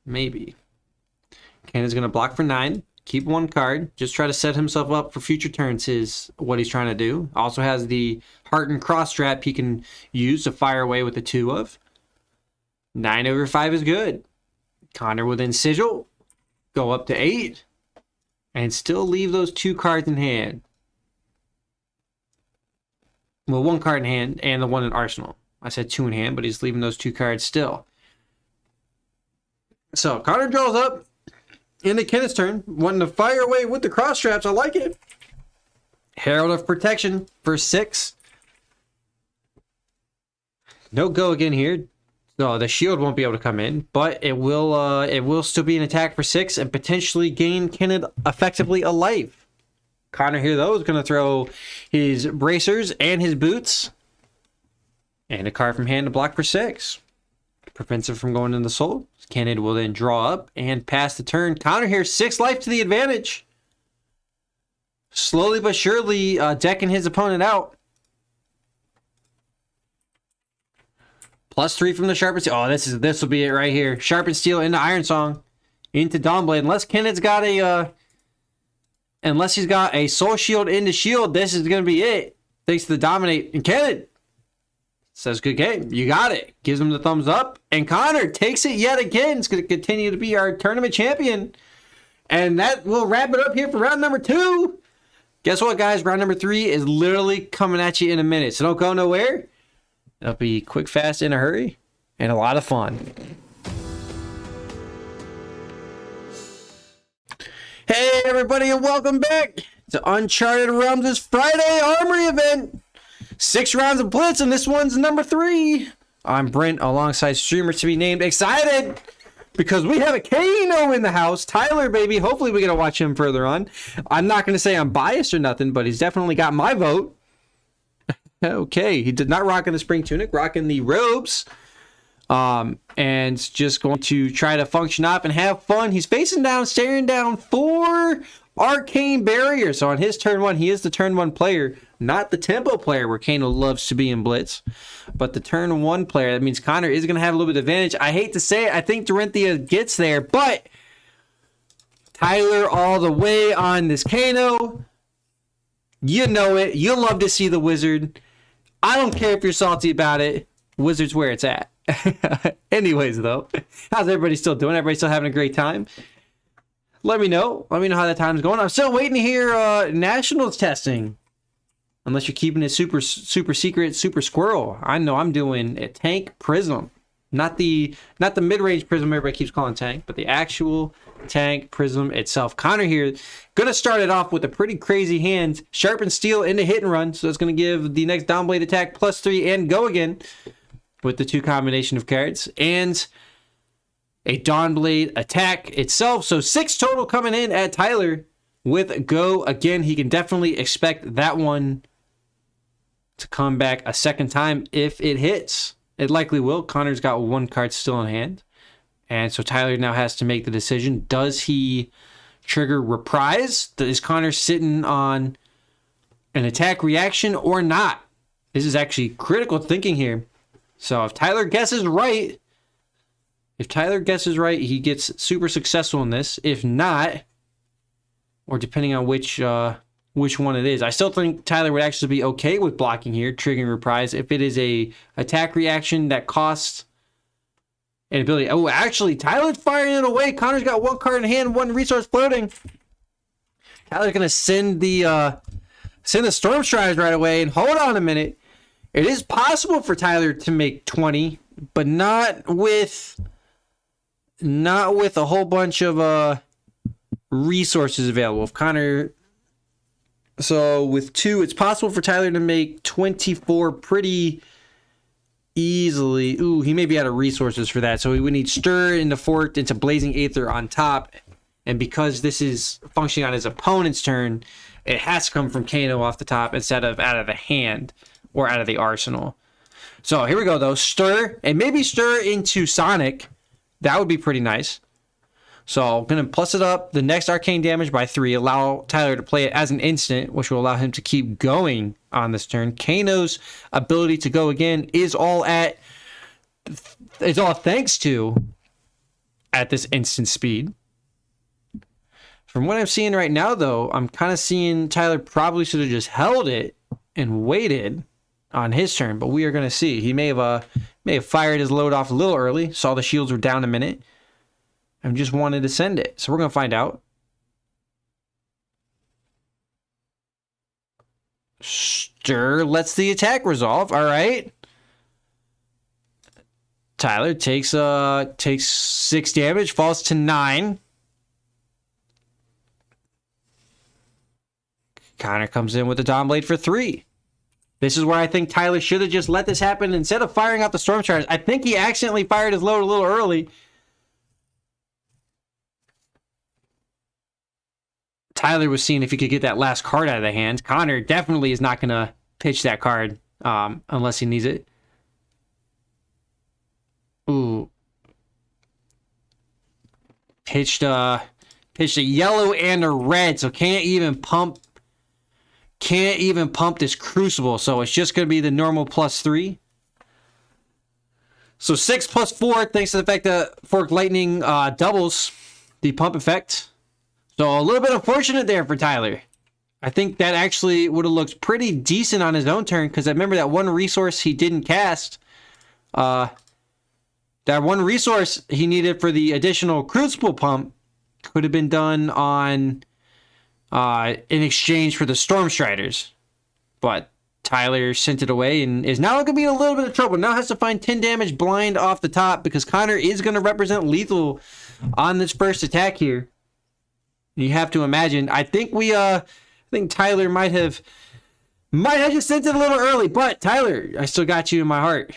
Maybe. Kenneth's going to block for 9. Keep 1 card. Just try to set himself up for future turns is what he's trying to do. Also has the Heart and Cross Strap he can use to fire away with the 2 of. 9 over 5 is good. Connor will then sigil. Go up to 8. And still leave those 2 cards in hand. Well, 1 card in hand and the 1 in arsenal. I said 2 in hand, but he's leaving those 2 cards still. So Connor draws up. Into Kenneth's turn, wanting to fire away with the cross straps. I like it. Herald of Protection for 6. No go again here. No, the shield won't be able to come in, but it will still be an attack for 6 and potentially gain Kenneth effectively a life. Connor here, though, is going to throw his bracers and his boots. And a card from hand to block for 6. Prevents it from going in the soul. Kenneth will then draw up and pass the turn. Connor here, 6 life to the advantage. Slowly but surely decking his opponent out. +3 from the Sharpened Steel. Oh, this will be it right here. Sharpened Steel into Iron Song. Into Dawnblade. Unless Kenneth's got unless he's got a Soul Shield into Shield, this is going to be it. Thanks to the Dominate. And Kenneth says, good game. You got it. Gives him the thumbs up. And Connor takes it yet again. It's going to continue to be our tournament champion. And that will wrap it up here for round number 2. Guess what, guys? Round number 3 is literally coming at you in a minute. So don't go nowhere. It'll be quick, fast, in a hurry, and a lot of fun. Hey, everybody, and welcome back to Uncharted Realms' Friday Armory event. 6 rounds of Blitz, and this one's number 3. I'm Brent, alongside streamer to be named. Excited because we have a Kano in the house. Tyler, baby. Hopefully we get to watch him further on. I'm not going to say I'm biased or nothing, but he's definitely got my vote. Okay, he did not rock in the spring tunic, rocking the robes. And just going to try to function off and have fun. He's facing down, staring down 4 arcane barriers. So on his turn 1, he is the turn 1 player. Not the tempo player where Kano loves to be in Blitz, but the turn 1 player. That means Connor is going to have a little bit of advantage. I hate to say it. I think Dorinthia gets there, but Tyler all the way on this Kano. You know it. You'll love to see the wizard. I don't care if you're salty about it. Wizard's where it's at. Anyways, though, how's everybody still doing? Everybody still having a great time? Let me know. Let me know how that time's going. I'm still waiting to hear nationals testing. Unless you're keeping it super secret, super squirrel. I know I'm doing a tank prism. Not the mid-range prism everybody keeps calling tank, but the actual tank prism itself. Connor here, gonna start it off with a pretty crazy hand. Sharpened Steel into hit and run. So it's gonna give the next Downblade attack +3 and go again with the 2 combination of cards. And a Dawnblade attack itself. So 6 total coming in at Tyler with go. Again, he can definitely expect that one to come back a second time if it hits. It likely will. Connor's got 1 card still in hand. And so Tyler now has to make the decision. Does he trigger Reprise? Is Connor sitting on an attack reaction or not? This is actually critical thinking here. So if Tyler guesses right, he gets super successful in this. If not, or depending on which one it is, I still think Tyler would actually be okay with blocking here, triggering Reprise. If it is a attack reaction that costs an ability. Oh, actually, Tyler's firing it away. Connor's got 1 card in hand, 1 resource floating. Tyler's gonna send the Storm Strides right away. And hold on a minute. It is possible for Tyler to make 20, but not with a whole bunch of resources available. If Connor, so with 2, it's possible for Tyler to make 24 pretty easily. Ooh, he may be out of resources for that. So we would need Stir into Forked into Blazing Aether on top. And because this is functioning on his opponent's turn, it has to come from Kano off the top instead of out of the hand or out of the arsenal. So here we go, though. Stir, and maybe Stir into Sonic. That would be pretty nice. So I'm going to plus it up the next arcane damage by 3, allow Tyler to play it as an instant, which will allow him to keep going on this turn. Kano's ability to go again is all thanks to at this instant speed. From what I'm seeing right now, though, I'm kind of seeing Tyler probably should have just held it and waited on his turn, but we are going to see. He may have fired his load off a little early, saw the shields were down a minute, and just wanted to send it. So we're going to find out. Stir lets the attack resolve. All right. Tyler takes 6 damage, falls to 9. Connor comes in with the Dawnblade for 3. This is where I think Tyler should have just let this happen instead of firing out the Storm Charge. I think he accidentally fired his load a little early. Tyler was seeing if he could get that last card out of the hand. Connor definitely is not going to pitch that card unless he needs it. Ooh. Pitched a yellow and a red, so can't even pump this Crucible. So it's just going to be the normal +3. So 6 + 4, thanks to the fact that Forked Lightning doubles the pump effect. So a little bit unfortunate there for Tyler. I think that actually would have looked pretty decent on his own turn, because I remember that 1 resource he didn't cast. That 1 resource he needed for the additional Crucible pump could have been done on in exchange for the Storm Striders. But Tyler sent it away and is now going to be in a little bit of trouble. Now has to find 10 damage blind off the top, because Connor is going to represent lethal on this first attack here. You have to imagine. I think Tyler might have just sent it a little early, but Tyler, I still got you in my heart.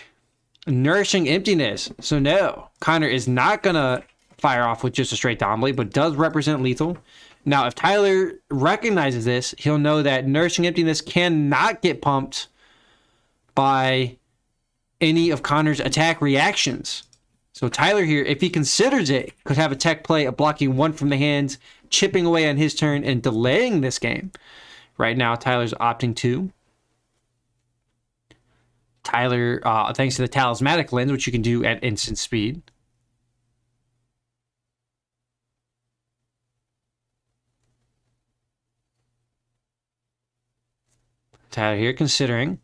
Nourishing Emptiness. So no, Connor is not gonna fire off with just a straight Dawnblade, but does represent lethal. Now, if Tyler recognizes this, he'll know that Nourishing Emptiness cannot get pumped by any of Connor's attack reactions. So Tyler here, if he considers it, could have a tech play of blocking 1 from the hands, chipping away on his turn, and delaying this game. Right now, Tyler's opting to. Tyler, thanks to the Talismanic Lens, which you can do at instant speed. Tyler here considering.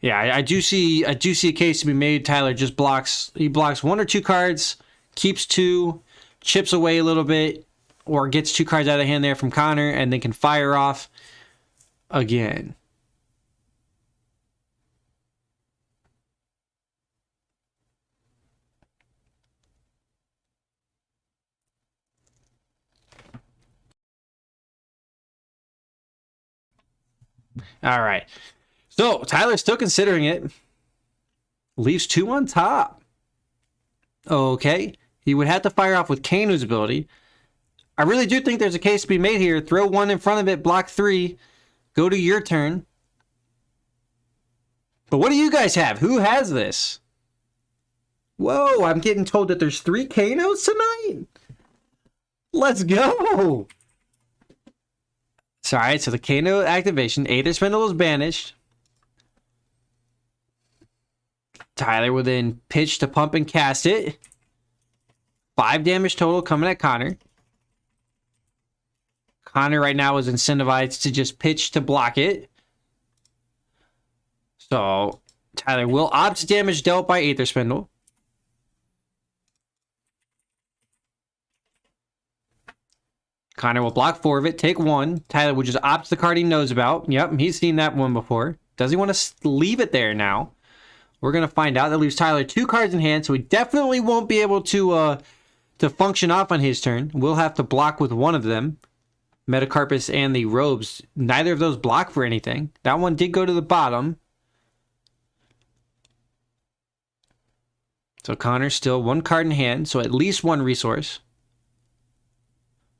Yeah, I do see a case to be made. Tyler just blocks 1 or 2 cards, keeps 2, chips away a little bit, or gets 2 cards out of the hand there from Connor, and then can fire off again. All right. So Tyler's still considering it. Leaves 2 on top. Okay. He would have to fire off with Kano's ability. I really do think there's a case to be made here. Throw one in front of it, block 3, go to your turn. But what do you guys have? Who has this? Whoa, I'm getting told that there's 3 Kanos tonight? Let's go! So, alright, so the Kano activation, Aether Spindle is banished. Tyler will then pitch to pump and cast it. 5 damage total coming at Connor. Connor right now is incentivized to just pitch to block it. So, Tyler will opt damage dealt by Aether Spindle. Connor will block 4 of it, take 1. Tyler will just opt the card he knows about. Yep, he's seen that one before. Does he want to leave it there now? We're going to find out. That leaves Tyler 2 cards in hand, so he definitely won't be able to function off on his turn. We'll have to block with one of them. Metacarpus and the Robes. Neither of those block for anything. That one did go to the bottom. So Connor's still 1 card in hand, so at least 1 resource.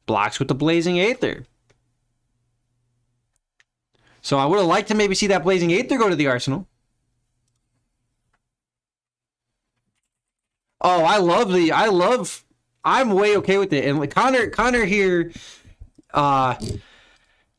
Blocks with the Blazing Aether. So I would have liked to maybe see that Blazing Aether go to the arsenal. Oh, I'm way okay with it. And Connor here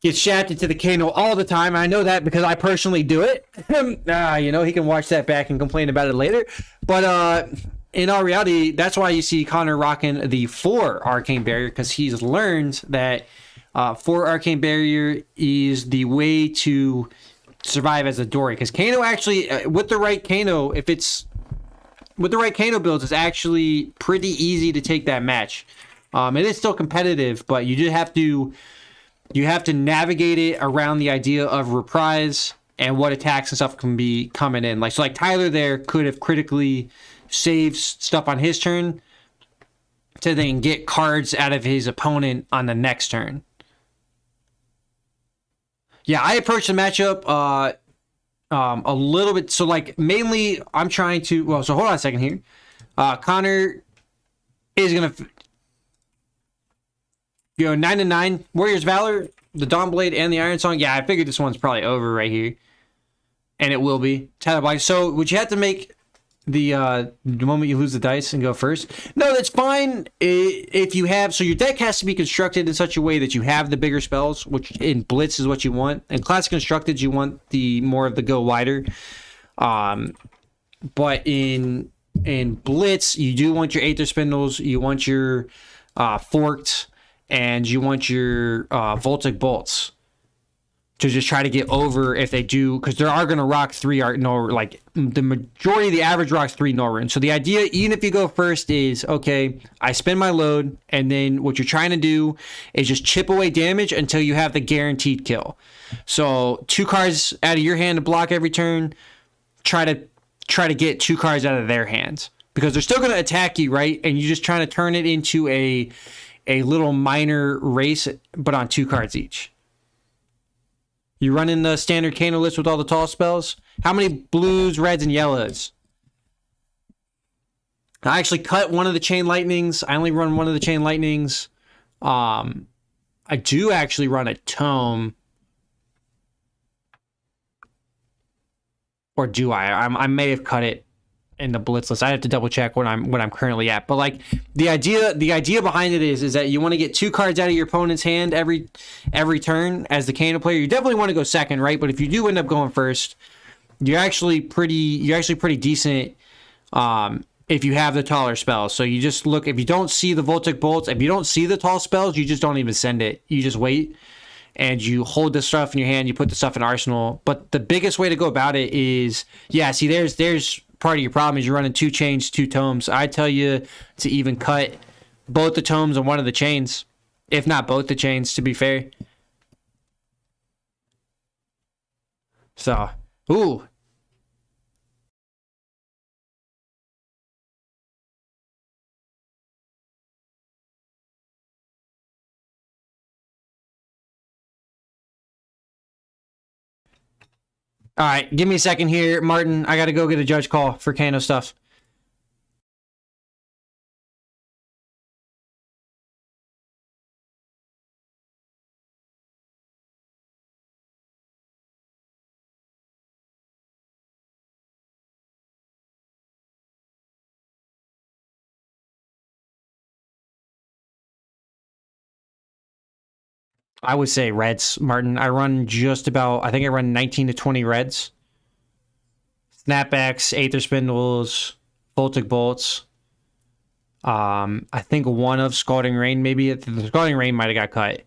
gets shafted to the Kano all the time. I know that because I personally do it. He can watch that back and complain about it later. But in all reality, that's why you see Connor rocking the 4 Arcane Barrier, because he's learned that 4 Arcane Barrier is the way to survive as a Dory. Because Kano actually, with the right Kano, with the right Kano builds, it's actually pretty easy to take that match. It is still competitive, but you just have to navigate it around the idea of reprise and what attacks and stuff can be coming in. Like Tyler there could have critically saved stuff on his turn to then get cards out of his opponent on the next turn. Yeah, I approached the matchup a little bit. So mainly I'm trying to, so hold on a second here. Connor is going to go 9-9. Warrior's Valor, the Dawnblade, and the Iron Song. Yeah, I figured this one's probably over right here. And it will be. Tyler Black. So would you have to make the moment you lose the dice and go first? No, that's fine if you have. So your deck has to be constructed in such a way that you have the bigger spells, which in Blitz is what you want. In Classic Constructed, you want the more of the go wider. But in Blitz, you do want your Aether Spindles, you want your Forked, and you want your Voltic Bolts to just try to get over if they do, because there are going to rock 3 the majority of the average rocks 3 Norrund. So the idea, even if you go first, is okay, I spend my load, and then what you're trying to do is just chip away damage until you have the guaranteed kill. So 2 cards out of your hand to block every turn, try to get 2 cards out of their hands, because they're still going to attack you, right? And you're just trying to turn it into a little minor race, but on 2 cards each. You run in the standard Kano list with all the tall spells. How many blues, reds, and yellows? I actually cut one of the Chain Lightnings. I only run one of the Chain Lightnings. I do actually run a Tome. Or do I? I may have cut it in the Blitz list. I have to double check what I'm currently at. But the idea behind it is that you want to get 2 cards out of your opponent's hand every turn as the Kano player. You definitely want to go second, right? But if you do end up going first, you're actually pretty decent if you have the taller spells. So you just look, if you don't see the Voltic Bolts, if you don't see the tall spells, you just don't even send it. You just wait and you hold the stuff in your hand, you put the stuff in arsenal. But the biggest way to go about it is, there's part of your problem is you're running 2 chains, 2 tomes. I tell you to even cut both the tomes and one of the chains, if not both the chains, to be fair. So, ooh. All right, give me a second here, Martin. I got to go get a judge call for Kano stuff. I would say reds, Martin. I run just about, I think I run 19 to 20 reds. Snapbacks, Aether Spindles, Voltic Bolts. I think one of Scalding Rain, maybe. The Scalding Rain might have got cut.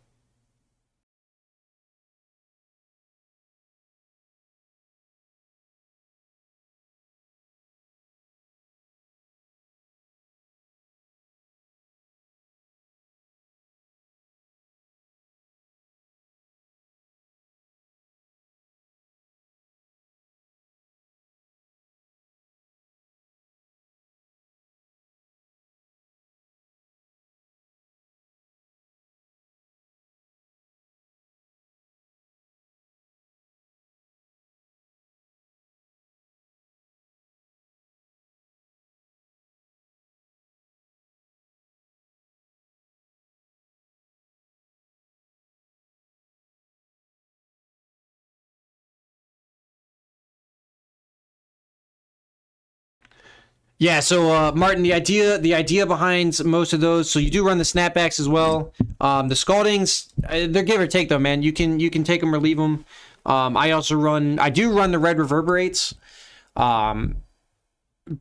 Yeah, so Martin, the idea behind most of those, so you do run the snapbacks as well. The Scaldings, they're give or take though, man. You can take them or leave them. I do run the red reverberates,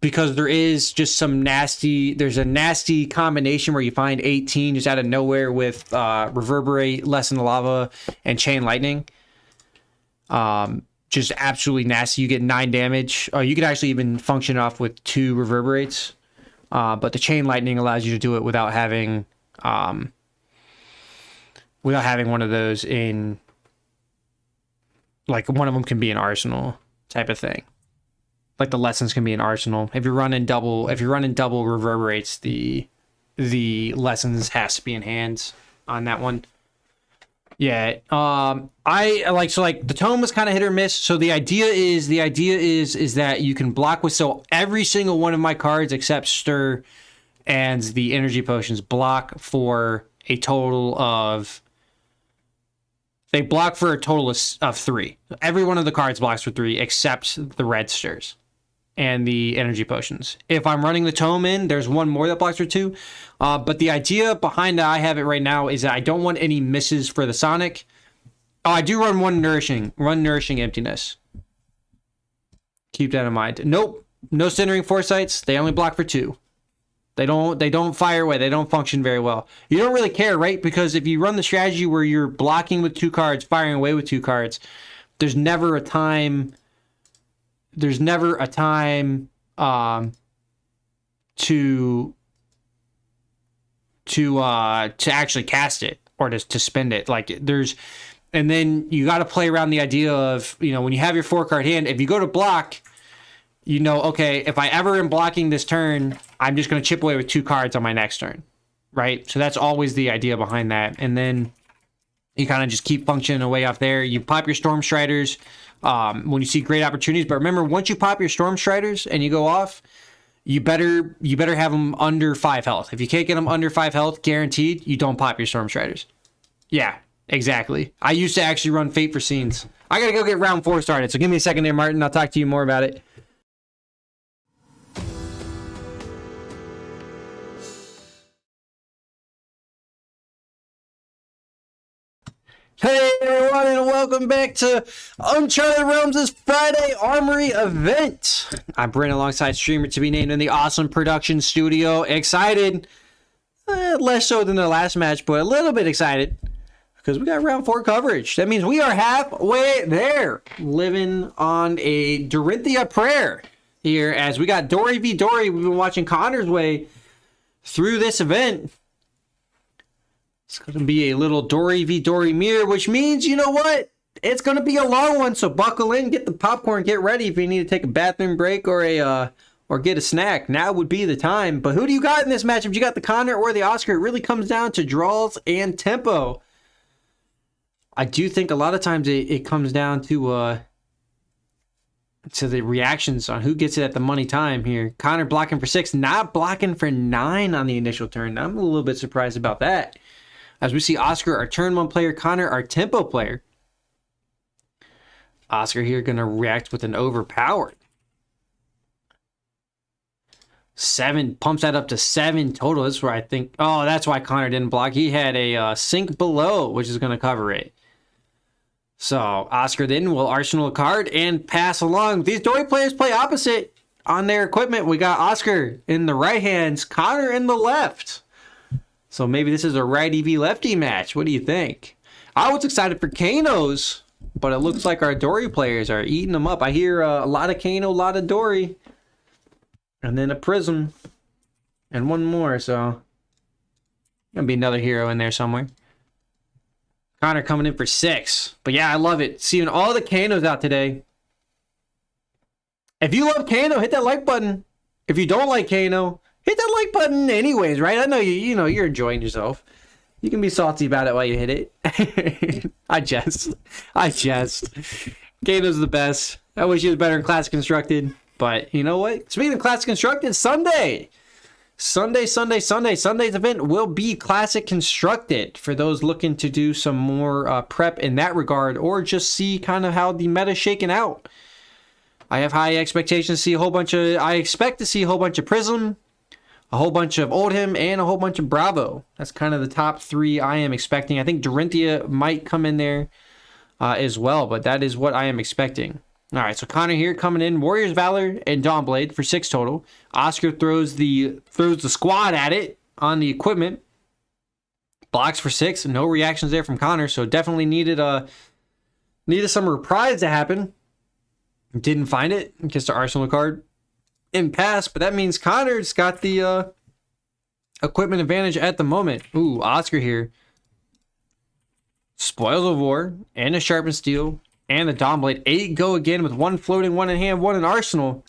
because there's a nasty combination where you find 18 just out of nowhere with reverberate, lessen the lava, and chain lightning. Just absolutely nasty. You get 9 damage. You could actually even function off with 2 reverberates. But the chain lightning allows you to do it without having one of those in, like, one of them can be an arsenal type of thing. Like the lessons can be an arsenal. If you're running double reverberates, the lessons has to be in hands on that one. Yeah, I like, so like the tome was kind of hit or miss. So the idea is that you can block with, so every single one of my cards except Stir and the energy potions block for a total of, they block for a total of 3. Every one of the cards blocks for 3 except the red Stirs and the energy potions. If I'm running the tome in, there's one more that blocks for 2. But the idea behind that, I have it right now, is that I don't want any misses for the Sonic. Oh, I do run nourishing emptiness. Keep that in mind. Nope, no centering foresights. They only block for 2. They don't fire away. They don't function very well. You don't really care, right? Because if you run the strategy where you're blocking with 2 cards, firing away with 2 cards, there's never a time to actually cast it or to spend it. Like, and then you got to play around the idea of, when you have your 4-card hand, if you go to block, okay, if I ever am blocking this turn, I'm just going to chip away with 2 cards on my next turn, right? So that's always the idea behind that. And then you kind of just keep functioning away off there. You pop your Storm Striders when you see great opportunities. But remember, once you pop your Storm Striders and you go off, you better have them under 5 health. If you can't get them under 5 health, guaranteed, you don't pop your Storm Striders. Yeah, exactly. I used to actually run Fate for Scenes. I got to go get round 4 started, so give me a second there, Martin. I'll talk to you more about it. Hey everyone, and welcome back to Uncharted Realms' Friday Armory event. I'm Brent, alongside streamer to be named in the awesome production studio. Excited, less so than the last match, but a little bit excited because we got round 4 coverage. That means we are halfway there, living on a Dorinthia prayer here as we got Dory v. Dory. We've been watching Connor's way through this event. It's going to be a little Dory v. Dory mirror, which means, you know what? It's going to be a long one, so buckle in, get the popcorn, get ready if you need to take a bathroom break or get a snack. Now would be the time. But who do you got in this matchup? You got the Connor or the Oscar? It really comes down to draws and tempo. I do think a lot of times it comes down to the reactions on who gets it at the money time here. Connor blocking for 6, not blocking for 9 on the initial turn. I'm a little bit surprised about that. As we see Oscar, our turn 1 player, Connor, our tempo player. Oscar here going to react with an overpowered. 7 pumps that up to 7 total. This is where I think, oh, that's why Connor didn't block. He had a sink below, which is going to cover it. So Oscar then will arsenal a card and pass along. These Dory players play opposite on their equipment. We got Oscar in the right hands, Connor in the left. So maybe this is a righty v lefty match. What do you think? I was excited for Kano's, but it looks like our Dory players are eating them up. I hear a lot of Kano, a lot of Dory. And then a Prism. And one more, so gonna be another hero in there somewhere. Connor coming in for 6. But yeah, I love it. Seeing all the Kanos out today. If you love Kano, hit that like button. If you don't like Kano, hit that like button anyways, right? I know you know you're enjoying yourself. You can be salty about it while you hit it. I jest. Kano's the best. I wish he was better in Classic Constructed. But you know what? Speaking of Classic Constructed, Sunday's event will be Classic Constructed for those looking to do some more prep in that regard, or just see kind of how the meta's shaking out. I have high expectations to see I expect to see a whole bunch of Prism, a whole bunch of Oldhim, and a whole bunch of Bravo. That's kind of the top 3 I am expecting. I think Dorinthia might come in there as well, but that is what I am expecting. All right, so Connor here coming in, Warriors Valor and Dawnblade for 6 total. Oscar throws the squad at it on the equipment. Blocks for 6, no reactions there from Connor, so definitely needed some reprise to happen. Didn't find it. Gets the Arsenal card in pass, but that means Connor's got the equipment advantage at the moment. Ooh, Oscar here. Spoils of War and a Sharpened Steel. And the Dawnblade. 8 go again with 1 floating, 1 in hand, 1 in arsenal.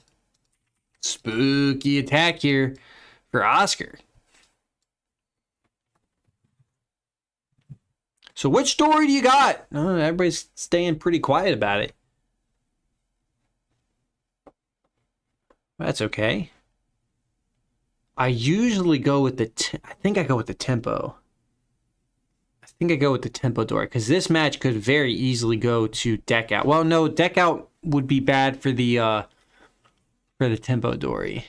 Spooky attack here for Oscar. So which story do you got? Oh, everybody's staying pretty quiet about it. That's okay. I usually go with I think I go with the tempo. I think I go with the tempo Dory, because this match could very easily go to deck out. Well, no, deck out would be bad for the tempo Dory.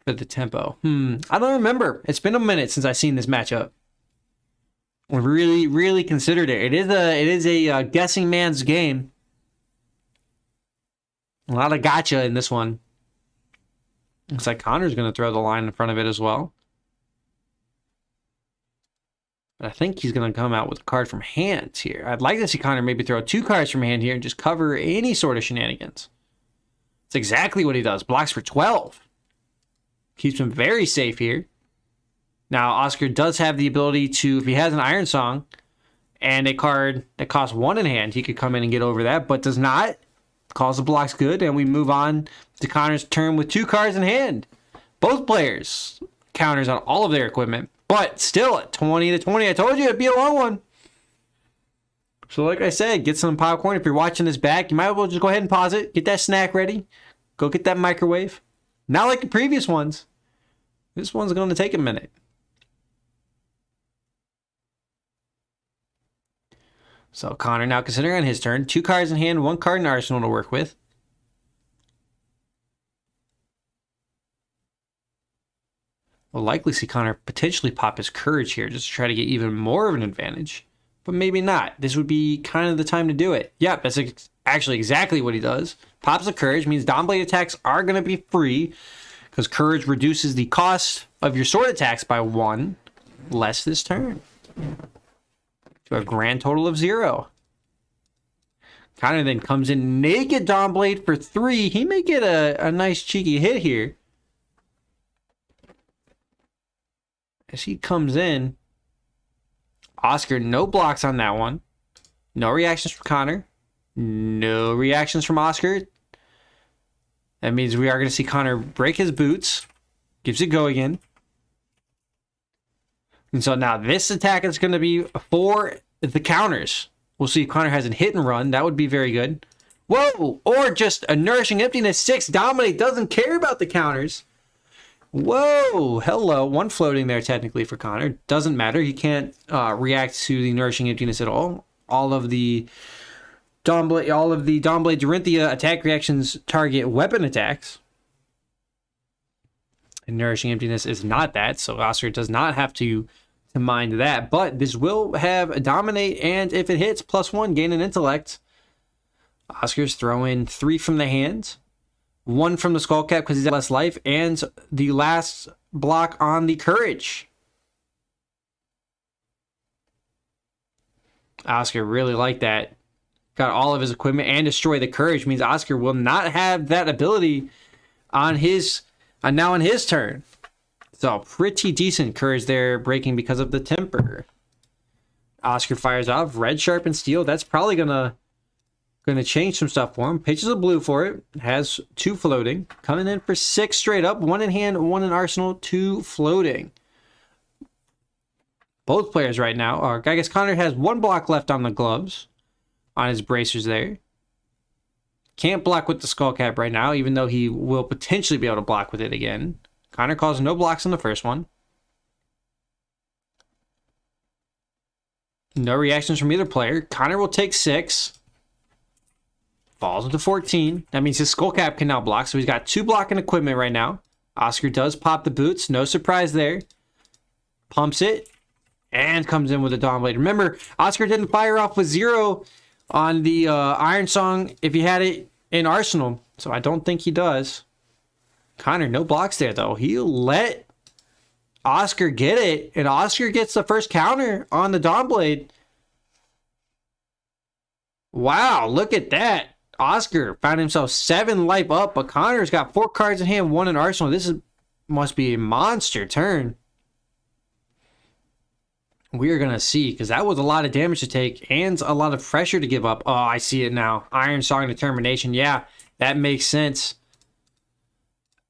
For the tempo. I don't remember. It's been a minute since I've seen this matchup. I really considered it. It is a guessing man's game. A lot of gotcha in this one. Looks like Connor's going to throw the line in front of it as well. But I think he's going to come out with a card from hand here. I'd like to see Connor maybe throw 2 cards from hand here and just cover any sort of shenanigans. It's exactly what he does. Blocks for 12. Keeps him very safe here. Now, Oscar does have the ability to, if he has an Iron Song and a card that costs 1 in hand, he could come in and get over that, but does not. Calls the blocks good, and we move on to Connor's turn with 2 cards in hand. Both players counters on all of their equipment. But still at 20-20. I told you it'd be a long one. So like I said, get some popcorn. If you're watching this back, you might as well just go ahead and pause it. Get that snack ready. Go get that microwave. Not like the previous ones. This one's going to take a minute. So Connor now considering on his turn. 2 cards in hand, 1 card in arsenal to work with. We'll likely see Connor potentially pop his Courage here just to try to get even more of an advantage. But maybe not. This would be kind of the time to do it. Yep, that's actually exactly what he does. Pops the Courage, means Dawnblade attacks are going to be free because Courage reduces the cost of your sword attacks by 1 less this turn. To a grand total of 0. Connor then comes in naked Dawnblade for 3. He may get a nice cheeky hit here. As he comes in, Oscar, no blocks on that one. No reactions from Connor. No reactions from Oscar. That means we are going to see Connor break his boots. Gives it go again. And so now this attack is going to be for the counters. We'll see if Connor has a hit and run. That would be very good. Whoa! Or just a Nourishing Emptiness 6. Dominate doesn't care about the counters. Whoa! Hello. 1 floating there technically for Connor. Doesn't matter. He can't react to the Nourishing Emptiness at all. All of the Dawnblade Dorinthia attack reactions target weapon attacks. And Nourishing Emptiness is not that, so Oscar does not have to mind that. But this will have a Dominate, and if it hits, +1, gain an Intellect. Oscar's throwing 3 from the hand, 1 from the Skull Cap because he's at less life, and the last block on the Courage. Oscar really liked that. Got all of his equipment and destroy the Courage. Means Oscar will not have that ability on his now on his turn. So pretty decent Courage there, breaking because of the Temper. Oscar fires off Red, Sharp, and Steel. That's probably gonna change some stuff for him. Pitches a blue for it. Has 2 floating. Coming in for 6 straight up. 1 in hand, 1 in arsenal, 2 floating. Both players right now are... I guess Connor has 1 block left on the gloves. On his bracers there. Can't block with the Skull Cap right now, even though he will potentially be able to block with it again. Connor calls no blocks on the first one. No reactions from either player. Connor will take 6. Falls into 14. That means his Skull Cap can now block, so he's got 2 blocking equipment right now. Oscar does pop the boots. No surprise there. Pumps it. And comes in with a Dawn Blade. Remember, Oscar didn't fire off with 0 on the Iron Song if he had it in Arsenal. So I don't think he does. Connor, no blocks there, though. He'll let Oscar get it. And Oscar gets the first counter on the Dawn Blade. Wow, look at that. Oscar found himself 7 life up, but Connor's got 4 cards in hand, 1 in Arsenal. This must be a monster turn. We are going to see, because that was a lot of damage to take and a lot of pressure to give up. Oh, I see it now. Iron Song Determination. Yeah, that makes sense.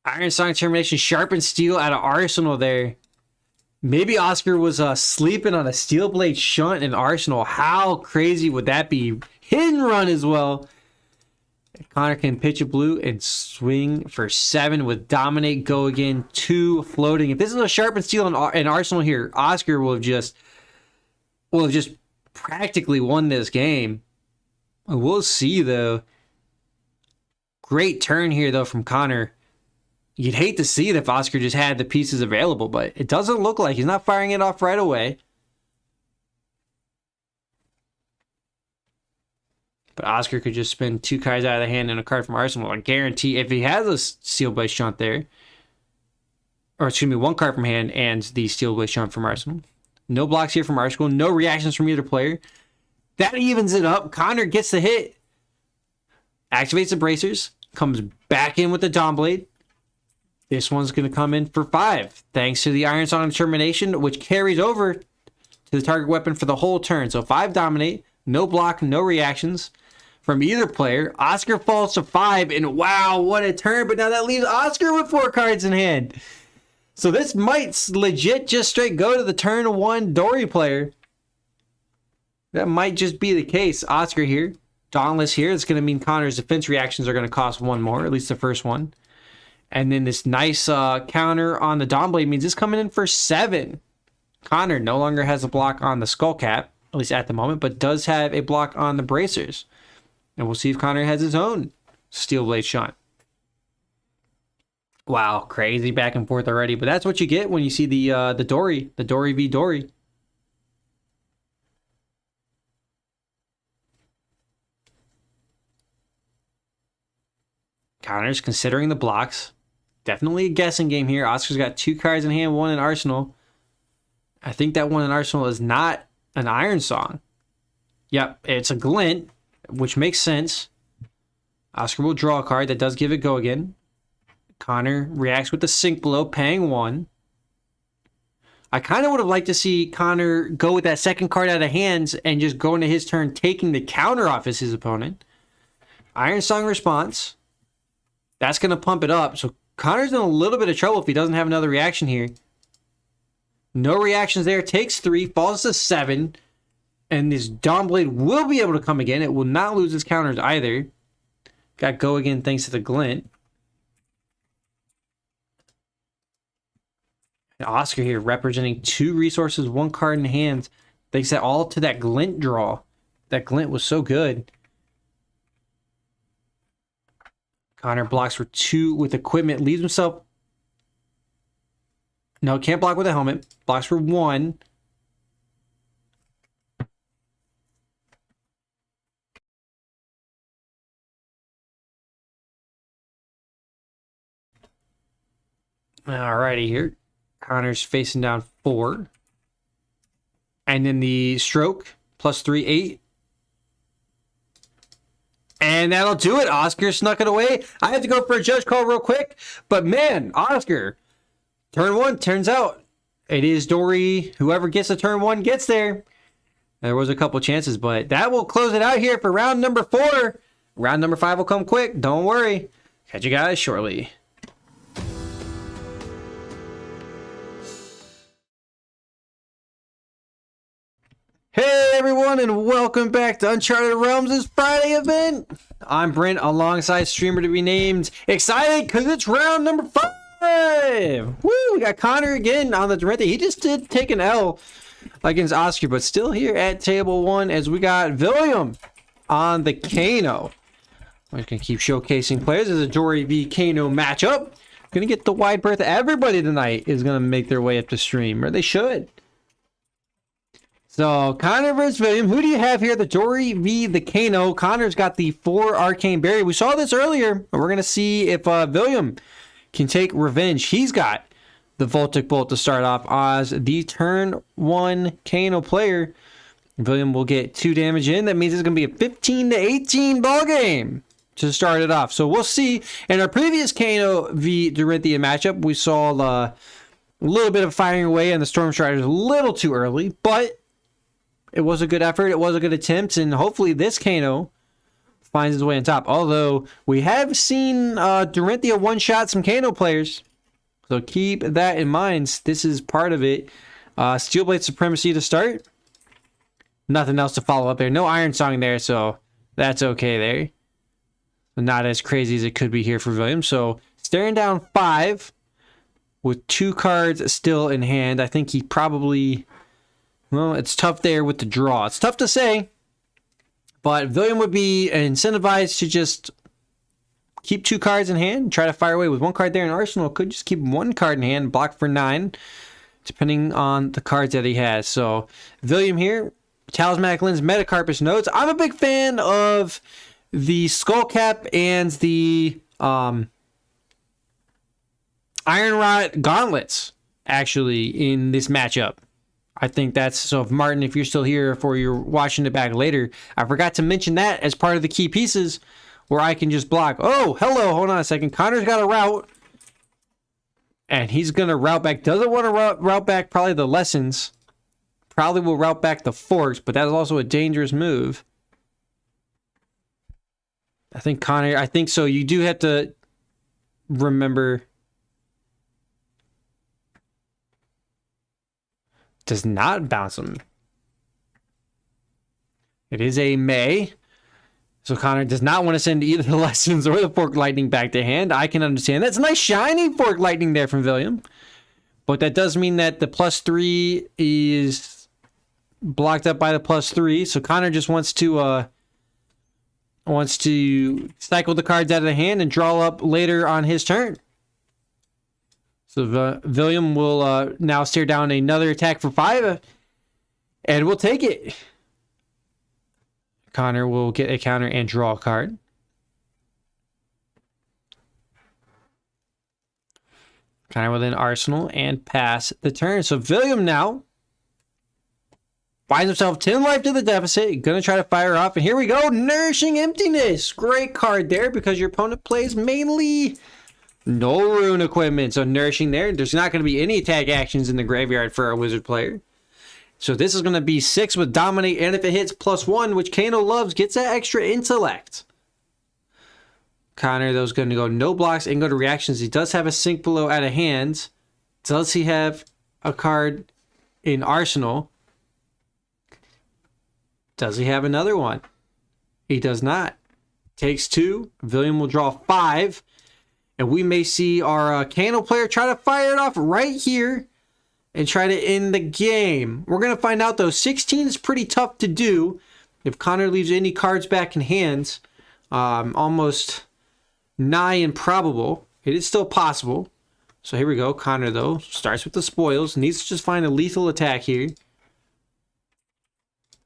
Iron Song Determination, Sharpened Steel out of Arsenal there. Maybe Oscar was sleeping on a Steel Blade Shunt in Arsenal. How crazy would that be? Hidden Run as well. Connor can pitch a blue and swing for 7 with Dominate, Go Again, 2 floating. If this is a Sharpened Steel in Arsenal here, Oscar will have just practically won this game. We'll see, though. Great turn here, though, from Connor. You'd hate to see it if Oscar just had the pieces available, but it doesn't look like he's not firing it off right away. But Oscar could just spin 2 cards out of the hand and a card from Arsenal. I guarantee if he has a Steel Blade Shunt there, or excuse me, 1 card from hand and the Steel Blade Shunt from Arsenal. No blocks here from Arsenal. No reactions from either player. That evens it up. Connor gets the hit. Activates the bracers. Comes back in with the Dawn Blade. This one's going to come in for 5. Thanks to the Iron Song Determination, which carries over to the target weapon for the whole turn. So 5 Dominate. No block. No reactions from either player. Oscar falls to 5. And wow, what a turn. But now that leaves Oscar with 4 cards in hand. So this might legit just straight go to the turn 1 Dory player. That might just be the case. Oscar here. Dauntless here. It's going to mean Connor's defense reactions are going to cost 1 more. At least the first one. And then this nice counter on the Dawn Blade means it's coming in for 7. Connor no longer has a block on the Skull Cap. At least at the moment. But does have a block on the bracers. And we'll see if Connor has his own Steel Blade Shunt. Wow, crazy back and forth already. But that's what you get when you see the Dory v Dory. Connor's considering the blocks. Definitely a guessing game here. Oscar's got 2 cards in hand, 1 in Arsenal. I think that 1 in Arsenal is not an Iron Song. Yep, it's a Glint, which makes sense. Oscar will draw a card that does give it Go Again. Connor reacts with the Sink Blow, paying 1. I kind of would have liked to see Connor go with that second card out of hands and just go into his turn, taking the counter off as his opponent. Iron Song response. That's going to pump it up. So Connor's in a little bit of trouble if he doesn't have another reaction here. No reactions there. Takes 3, falls to 7. And this Dawn Blade will be able to come again. It will not lose its counters either. Got Go Again thanks to the Glint. And Oscar here representing 2 resources, 1 card in hand. Thanks that all to that Glint draw. That Glint was so good. Connor blocks for 2 with equipment. Leaves himself No, can't block with a helmet. Blocks for 1. Alrighty here. Connor's facing down 4. And then the stroke, +3, 8. And that'll do it. Oscar snuck it away. I have to go for a judge call real quick. But man, Oscar, turn 1, turns out it is Dory. Whoever gets the turn 1 gets there. There was a couple chances, but that will close it out here for round number 4. Round number 5 will come quick. Don't worry. Catch you guys shortly. Hey everyone, and welcome back to Uncharted Realms' Friday event. I'm Brent, alongside streamer to be named. Excited because it's round number 5. Woo! We got Connor again on the Durante. He just did take an L against Oscar, but still here at table 1 as we got William on the Kano. I'm just gonna keep showcasing players as a Dory v Kano matchup. Gonna get the wide berth. Everybody tonight is gonna make their way up to stream, or they should. So, Connor versus William. Who do you have here? The Dory v. the Kano. Connor's got the 4 Arcane Berry. We saw this earlier. And we're going to see if William can take revenge. He's got the Voltic Bolt to start off as the turn 1 Kano player. William will get 2 damage in. That means it's going to be a 15 to 18 ball game to start it off. So, we'll see. In our previous Kano v. Dorinthia matchup, we saw a little bit of firing away on the Storm Striders a little too early, but it was a good effort. It was a good attempt, and hopefully this Kano finds his way on top. Although we have seen Dorinthia one-shot some Kano players, so keep that in mind. This is part of it. Steelblade Supremacy to start. Nothing else to follow up there. No Iron Song there, so that's okay there. Not as crazy as it could be here for William. So staring down 5 with 2 cards still in hand. I think he probably... Well, it's tough there with the draw. It's tough to say, but William would be incentivized to just keep 2 cards in hand and try to fire away with 1 card there in Arsenal. Could just keep 1 card in hand, block for 9, depending on the cards that he has. So, William here, Talismanic Lens, Metacarpus Notes. I'm a big fan of the Skullcap and the Iron Rod Gauntlets, actually, in this matchup. I think that's, so if Martin, if you're still here or you're watching it back later, I forgot to mention that as part of the key pieces where I can just block. Oh, hello, hold on a second. Connor's got a route. And he's going to route back. Doesn't want to route back probably the Lessons. Probably will route back the Forks, but that is also a dangerous move. I think Connor, I think so. You do have to remember... Does not bounce him. It is a May. So Connor does not want to send either the Lessons or the Fork Lightning back to hand. I can understand. That's a nice shiny Fork Lightning there from William. But that does mean that the +3 is blocked up by the +3. So Connor just wants to cycle the cards out of the hand and draw up later on his turn. So William will now stare down another attack for 5, and we'll take it. Connor will get a counter and draw a card. Connor will then Arsenal and pass the turn. So William now finds himself 10 life to the deficit. Gonna try to fire off, and here we go. Nourishing Emptiness. Great card there because your opponent plays mainly... No rune equipment, so Nourishing there. There's not going to be any attack actions in the graveyard for a wizard player. So this is going to be 6 with Dominate, and if it hits +1, which Kano loves, gets that extra intellect. Connor, though, is going to go no blocks and go to reactions. He does have a Sink Below out of hand. Does he have a card in Arsenal? Does he have another one? He does not. Takes 2. William will draw 5. And we may see our Kano player try to fire it off right here and try to end the game. We're going to find out, though. 16 is pretty tough to do if Connor leaves any cards back in hands. Almost nigh improbable. It is still possible. So here we go. Connor, though, starts with the spoils. Needs to just find a lethal attack here.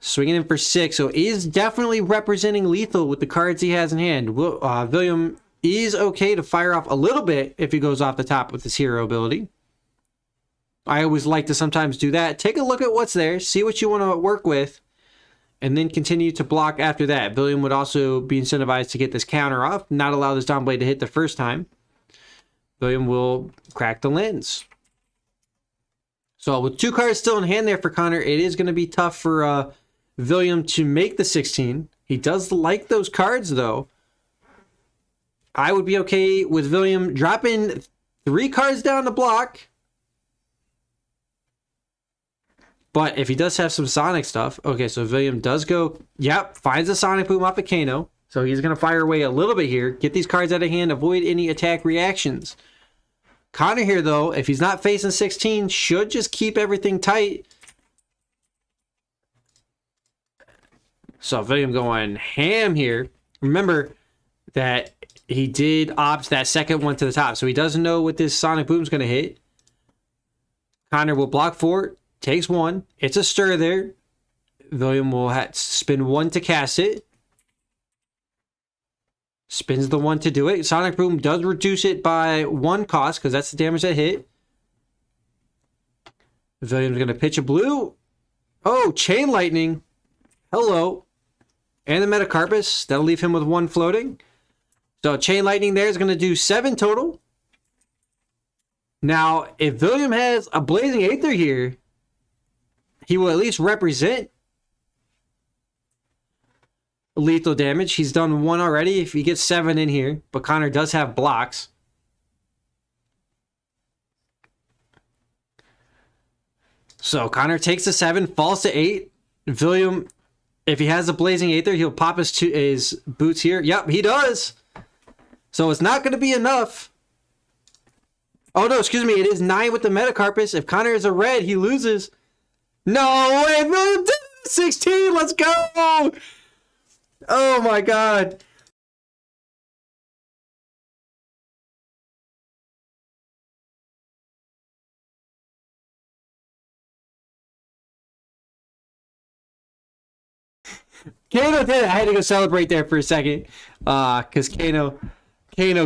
Swinging in for 6. So is definitely representing lethal with the cards he has in hand. William is okay to fire off a little bit if he goes off the top with his hero ability. I always like to sometimes do that. Take a look at what's there. See what you want to work with. And then continue to block after that. William would also be incentivized to get this counter off. Not allow this Dawn Blade to hit the first time. William will crack the lens. So with 2 cards still in hand there for Connor, it is going to be tough for William to make the 16. He does like those cards, though. I would be okay with William dropping 3 cards down the block. But if he does have some Sonic stuff... Okay, so William does go... Yep, finds a Sonic Boom off of Kano. So he's going to fire away a little bit here. Get these cards out of hand. Avoid any attack reactions. Connor here, though, if he's not facing 16, should just keep everything tight. So William going ham here. Remember that he did opt that second one to the top. So he doesn't know what this Sonic Boom is going to hit. Connor will block for it. Takes 1. It's a stir there. William will spin 1 to cast it. Spins the 1 to do it. Sonic Boom does reduce it by 1 cost because that's the damage that hit. William's going to pitch a blue. Oh, Chain Lightning. Hello. And the Metacarpus. That'll leave him with 1 floating. So Chain Lightning there is going to do 7 total. Now, if William has a Blazing Aether here, he will at least represent lethal damage. He's done 1 already if he gets 7 in here. But Connor does have blocks. So Connor takes the 7, falls to 8. William, if he has a Blazing Aether, he'll pop his boots here. Yep, he does. So it's not going to be enough. Oh, no, excuse me. It is 9 with the Metacarpus. If Connor is a red, he loses. No way, William did 16. Let's go. Oh my God. Kano did it. I had to go celebrate there for a second. Because Kano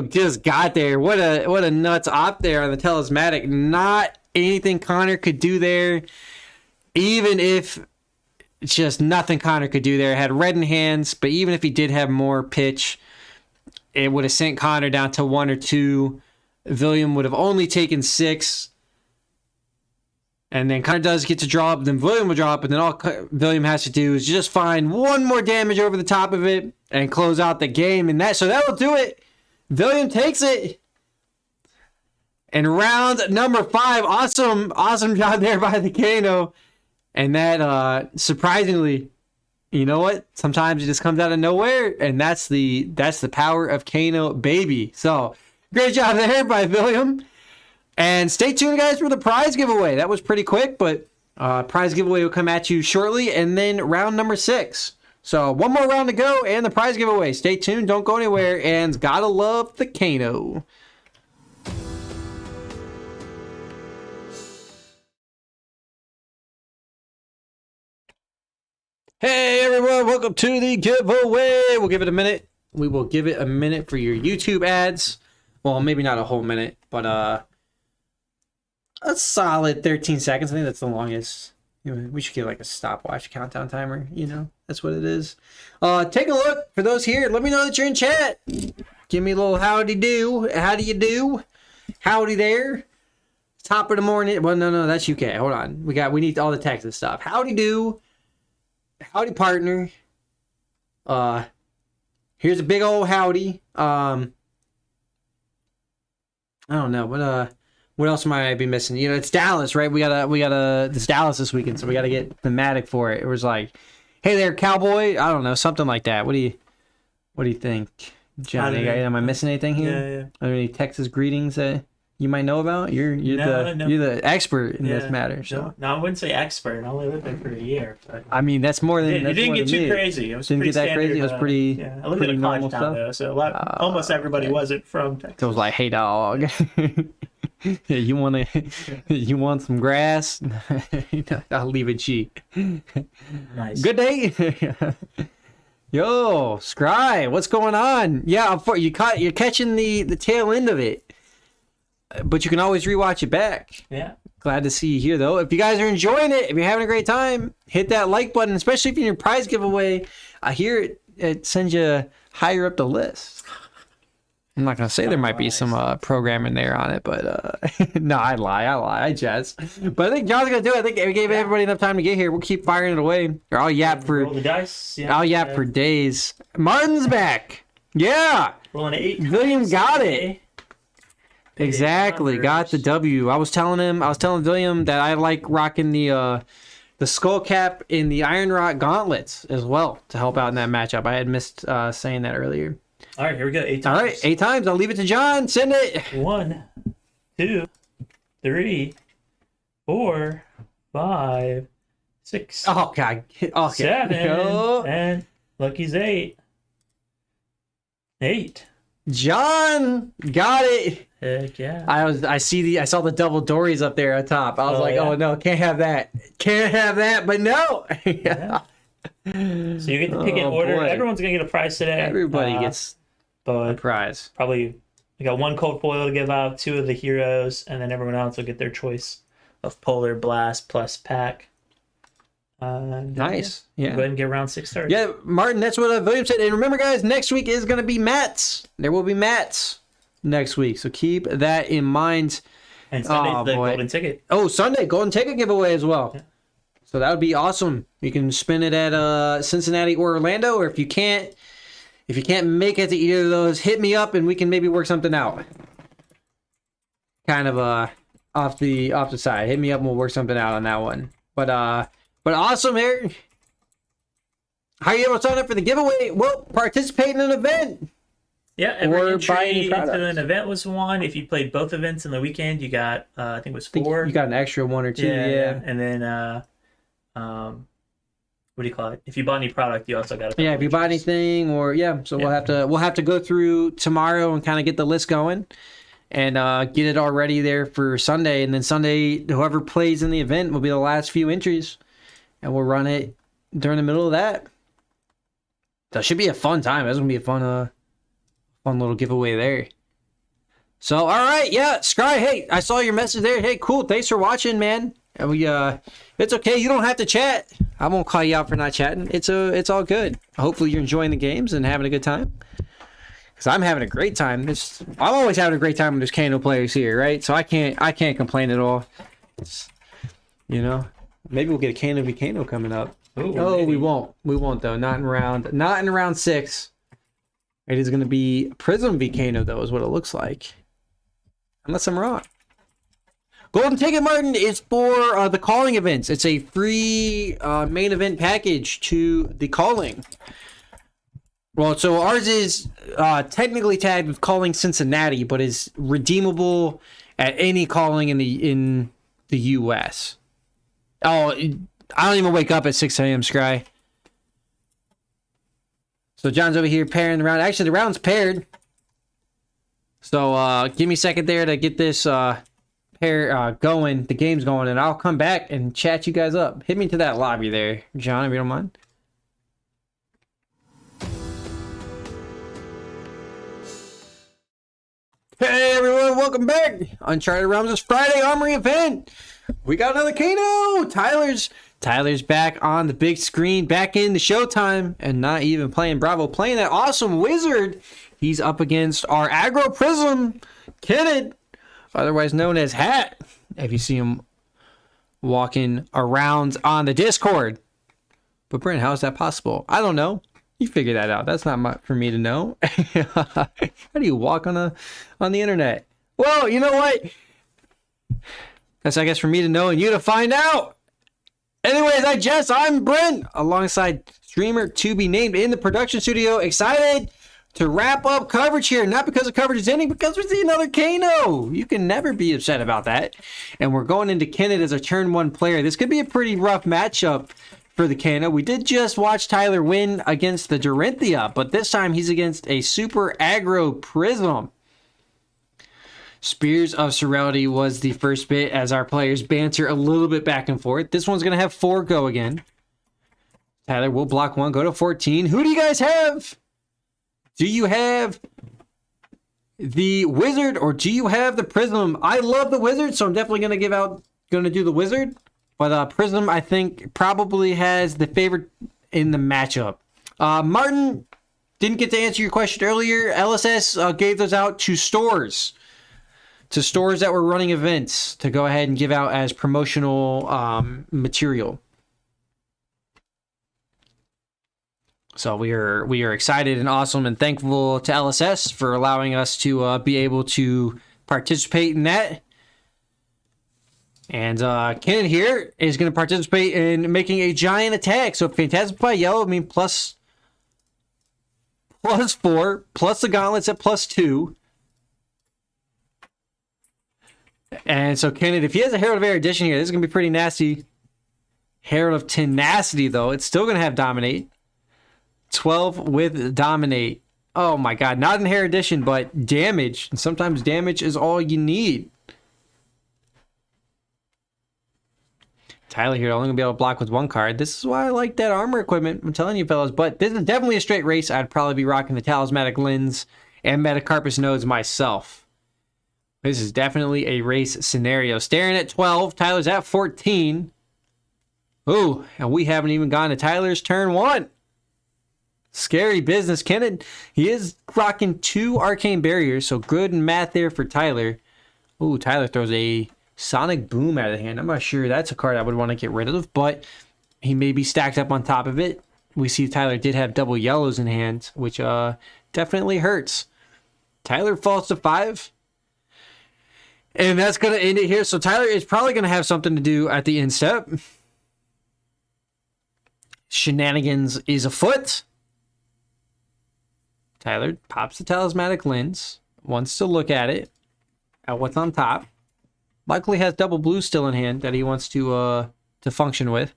just got there. What a nuts op there on the Talismanic. Not anything Connor could do there. Even if just nothing Connor could do there. Had red in hands, but even if he did have more pitch, it would have sent Connor down to 1 or 2. William would have only taken 6. And then Connor does get to draw up, then William will draw up, and then all William has to do is just find 1 more damage over the top of it and close out the game. And so that will do it. William takes it. And round number 5, awesome job there by the Kano. And that, surprisingly, you know what? Sometimes it just comes out of nowhere, and that's the power of Kano, baby. So, great job there by William. And stay tuned, guys, for the prize giveaway. That was pretty quick, but prize giveaway will come at you shortly, and then round number 6. So, 1 more round to go, and the prize giveaway. Stay tuned, don't go anywhere, and gotta love the Kano. Hey everyone, welcome to the giveaway. We'll give it a minute. We will give it a minute for your YouTube ads. Well, maybe not a whole minute, but a solid 13 seconds. I think that's the longest. We should get like a stopwatch countdown timer, that's what it is. Take a look for those here. Let me know that you're in chat. Give me a little howdy do. How do you do? Howdy there. Top of the morning. Well, no, that's UK. Hold on. We need all the Texas stuff. Howdy do. Howdy partner. Here's a big old howdy. I don't know what else might I be missing. It's Dallas, right? We gotta it's Dallas this weekend, so we gotta get thematic for it. It was like, hey there, cowboy. I don't know, something like that. What do you think, Johnny? Am I missing anything here? Yeah. Are there any Texas greetings that you might know about? You're the expert in this matter. So. No, I wouldn't say expert. I only lived there for a year. But I mean, that's more than. It didn't get too crazy. It was didn't get that standard, crazy. It was pretty. Yeah, I lived in a college town though, so almost everybody wasn't from Texas. So it was like, hey dog. Yeah, you want some grass? I'll leave it cheap. Nice. Good day. Yo, Scry, what's going on? Yeah, you're catching the tail end of it, but you can always rewatch it back. Yeah. Glad to see you here, though. If you guys are enjoying it, if you're having a great time, hit that like button, especially if you're in your prize giveaway. I hear it sends you higher up the list. I'm not going to say there might be some programming there on it, but no, I lie, I jest. But I think John's going to do it. I think we gave everybody enough time to get here. We'll keep firing it away. Or I'll yap for, Roll the dice. Yeah. I'll yap for days. Martin's back. Yeah. Rolling 8. William got it. Okay. Exactly, got the W. I was telling William that I like rocking the skull cap in the Iron Rock gauntlets as well to help out in that matchup. I had missed saying that earlier. All right, here we go. 8 times. All right, 8 times. I'll leave it to John. Send it. 1, 2, 3, 4, 5, 6, Oh God. Okay. 7, Oh. and Lucky's 8. 8. John got it. Heck yeah. I saw the double dories up there at top. I was like, yeah. oh no, can't have that. Can't have that, but no. Yeah. So you get to pick in Oh, order. boy. Everyone's gonna get a prize today. Everybody gets a but prize. probably we got 1 cold foil to give out, 2 of the heroes, and then everyone else will get their choice of Polar Blast plus pack. Nice. Go Yeah. ahead and get round 6 started. Yeah, Martin, that's what William said. And remember, guys, next week is going to be mats. There will be mats next week. So keep that in mind. And Sunday's Oh, the boy. golden ticket. Oh, Sunday, golden ticket giveaway as well. Yeah. So that would be awesome. You can spin it at Cincinnati or Orlando, or if you can't make it to either of those, hit me up and we can maybe work something out. Kind of off the side. Hit me up and we'll work something out on that one. But awesome, Eric. How are you able to sign up for the giveaway? Well, participate in an event. Yeah, every Or entry buy any into products. an event was 1. If you played both events in the weekend, you got I think it was 4. You got an extra 1 or 2, yeah. And then what do you call it? If you bought any product, you also got a Yeah, if you buy anything or so we'll have to go through tomorrow and kind of get the list going and get it all ready there for Sunday, and then Sunday whoever plays in the event will be the last few entries and we'll run it during the middle of that. That should be a fun time. That's gonna be a fun little giveaway there. So all right, yeah, Scry, hey, I saw your message there. Hey, cool, thanks for watching, man. And we it's okay, you don't have to chat. I won't call you out for not chatting. It's all good. Hopefully you're enjoying the games and having a good time. Cause I'm having a great time. I'm always having a great time when there's Kano players here, right? So I can't complain at all. Maybe we'll get a Kano v Kano coming up. Ooh, We won't though. Not in round 6. It is going to be Prism v Kano though, is what it looks like. Unless I'm wrong. Golden Ticket, Martin, is for the calling events. It's a free main event package to the calling. Well, so ours is technically tagged with calling Cincinnati, but is redeemable at any calling in the U.S. Oh, I don't even wake up at 6 a.m., Scry. So John's over here pairing the round. Actually, the round's paired. So give me a second there to get this pair going, the game's going, and I'll come back and chat you guys up. Hit me to that lobby there, John, if you don't mind. Hey everyone, welcome back. Uncharted Realms' Friday Armory event. We got another Kano. Tyler's back on the big screen, back in the Showtime, and not even playing Bravo, playing that awesome wizard. He's up against our aggro Prism, Kenneth, otherwise known as Hat, if you see him walking around on the Discord. But Brent, how is that possible? I don't know. You figure that out. That's not for me to know. How do you walk on the internet? Well, you know what? That's, I guess, for me to know and you to find out. Anyways, I'm Brent, alongside streamer to be named in the production studio. Excited to wrap up coverage here. Not because the coverage is ending, because we see another Kano. You can never be upset about that. And we're going into Kenneth as a turn 1 player. This could be a pretty rough matchup for the Kano. We did just watch Tyler win against the Dorinthia, but this time he's against a super aggro Prism. Spears of Serenity was the first bit as our players banter a little bit back and forth. This one's going to have 4 go again. Tyler will block 1, go to 14. Who do you guys have? Do you have the Wizard or do you have the Prism? I love the Wizard, so I'm definitely going to do the Wizard. But Prism, I think, probably has the favorite in the matchup. Martin, didn't get to answer your question earlier. LSS gave those out to stores. To stores that were running events to go ahead and give out as promotional material. So we are excited and awesome and thankful to LSS for allowing us to be able to participate in that. And Kenan here is going to participate in making a giant attack. So Phantasm by yellow, I mean plus 4, plus the gauntlets at plus 2. And so Kenan, if he has a Herald of Erudition here, this is going to be pretty nasty. Herald of Tenacity, though, it's still going to have Dominate. 12 with Dominate. Oh my god, not in Erudition, but damage. And sometimes damage is all you need. Tyler here only going to be able to block with 1 card. This is why I like that armor equipment. I'm telling you, fellas. But this is definitely a straight race. I'd probably be rocking the Talismanic Lens and Metacarpus nodes myself. This is definitely a race scenario. Staring at 12. Tyler's at 14. Ooh, and we haven't even gotten to Tyler's turn 1. Scary business. Kenan, he is rocking 2 Arcane Barriers, so good math there for Tyler. Ooh, Tyler throws a Sonic Boom out of the hand. I'm not sure that's a card I would want to get rid of, but he may be stacked up on top of it. We see Tyler did have double yellows in hand, which definitely hurts. Tyler falls to 5. And that's going to end it here. So Tyler is probably going to have something to do at the end step. Shenanigans is afoot. Tyler pops the Talismanic Lens. Wants to look at it. At what's on top. Likely has double blue still in hand that he wants to function with.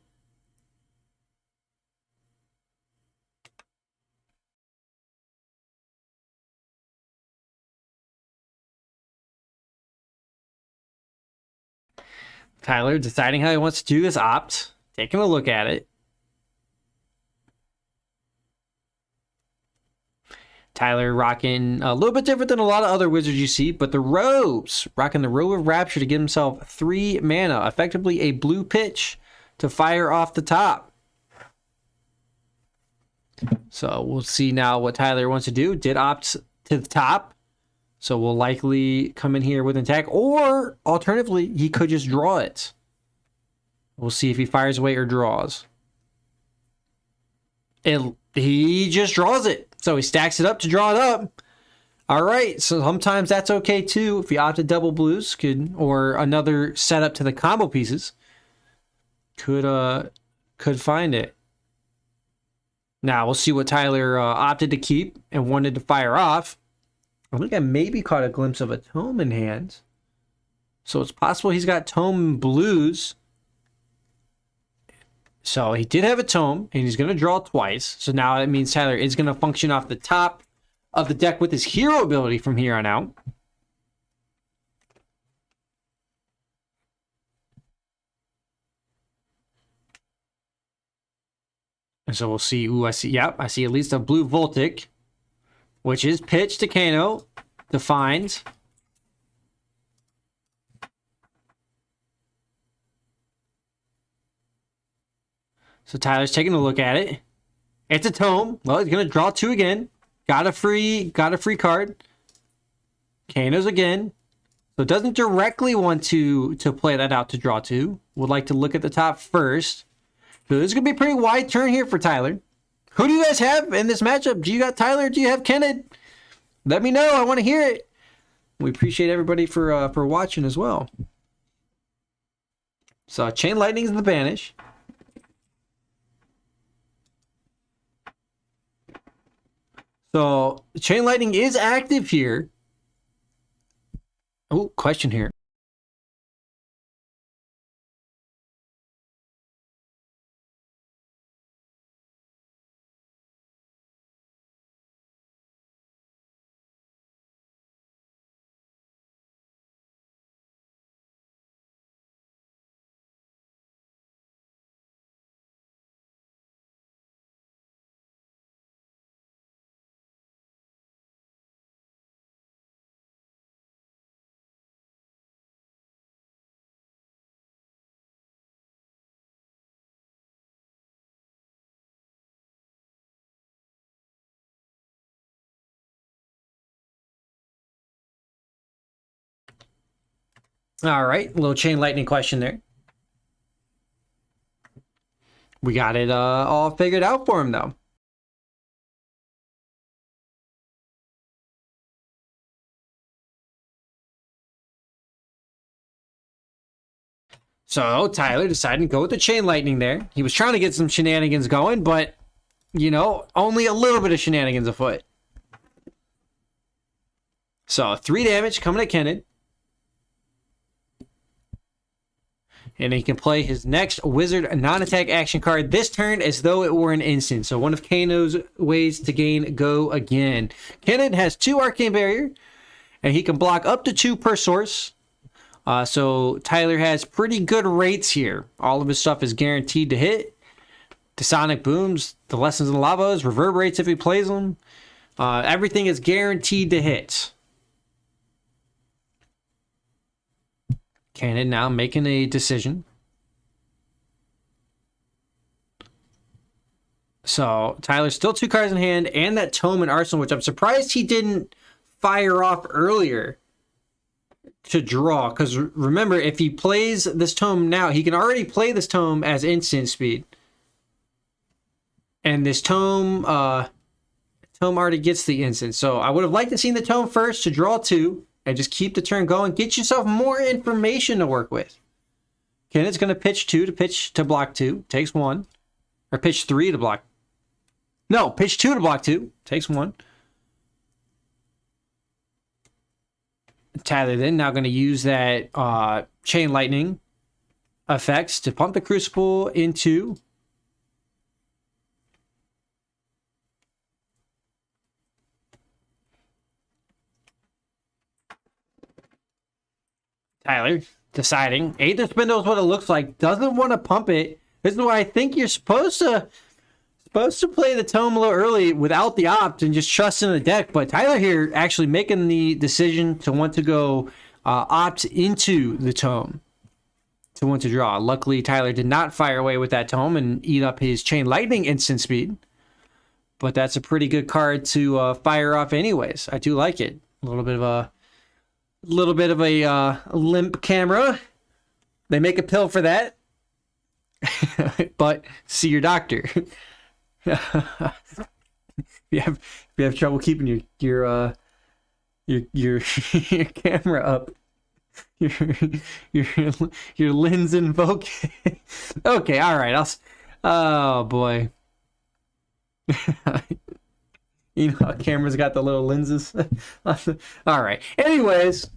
Tyler deciding how he wants to do this opt. Taking a look at it. Tyler rocking a little bit different than a lot of other wizards you see, but the robes. Rocking the Robe of Rapture to give himself 3 mana. Effectively a blue pitch to fire off the top. So we'll see now what Tyler wants to do. Did opt to the top. So we'll likely come in here with an attack. Or, alternatively, he could just draw it. We'll see if he fires away or draws. He just draws it. So he stacks it up to draw it up. All right, so sometimes that's okay too. If you opted double blues, or another setup to the combo pieces, could find it. Now we'll see what Tyler opted to keep and wanted to fire off. I think I maybe caught a glimpse of a tome in hand. So it's possible he's got tome blues. So he did have a tome, and he's going to draw twice. So now that means Tyler is going to function off the top of the deck with his hero ability from here on out. And so we'll see. Ooh, I see at least a blue Voltic, which is pitched to Kano, defined. So Tyler's taking a look at it. It's a tome. Well, he's gonna draw 2 again. Got a free card. Kano's again. So it doesn't directly want to play that out to draw 2. Would like to look at the top first. So this is gonna be a pretty wide turn here for Tyler. Who do you guys have in this matchup? Do you got Tyler? Do you have Kenan? Let me know. I want to hear it. We appreciate everybody for watching as well. So Chain Lightning's the banish. So Chain Lightning is active here. Oh, question here. All right, little chain lightning question there. We got it all figured out for him, though. So Tyler decided to go with the chain lightning there. He was trying to get some shenanigans going, but, you know, only a little bit of shenanigans afoot. So 3 damage coming at Kenneth. And he can play his next wizard non-attack action card this turn as though it were an instant. So one of Kano's ways to gain go again. Kenneth has 2 arcane barrier, and he can block up to 2 per source. So Tyler has pretty good rates here. All of his stuff is guaranteed to hit. The sonic booms, the lessons in lavas, reverberates if he plays them. Everything is guaranteed to hit. Cannon now making a decision. So Tyler's still 2 cards in hand and that tome in arsenal, which I'm surprised he didn't fire off earlier to draw. Because remember, if he plays this tome now, he can already play this tome as instant speed. And this tome already gets the instant. So I would have liked to seen the tome first to draw 2. And just keep the turn going. Get yourself more information to work with. Kenneth's going to pitch 2 to block 2. Takes 1. Or pitch 3 to block. No, pitch 2 to block 2. Takes 1. Tyler then now going to use that chain lightning effects to pump the crucible into Tyler deciding Aether Spindle is what it looks like. Doesn't want to pump it. This is why I think you're supposed to play the tome a little early without the opt and just trust in the deck. But Tyler here actually making the decision to want to go opt into the tome to want to draw. Luckily, Tyler did not fire away with that tome and eat up his chain lightning instant speed. But that's a pretty good card to fire off anyways. I do like it. A little bit of a limp camera. They make a pill for that. But see your doctor. If you have trouble keeping your camera up, your lens in focus. Okay, all right. Oh boy. You know how cameras got the little lenses. All right. Anyways,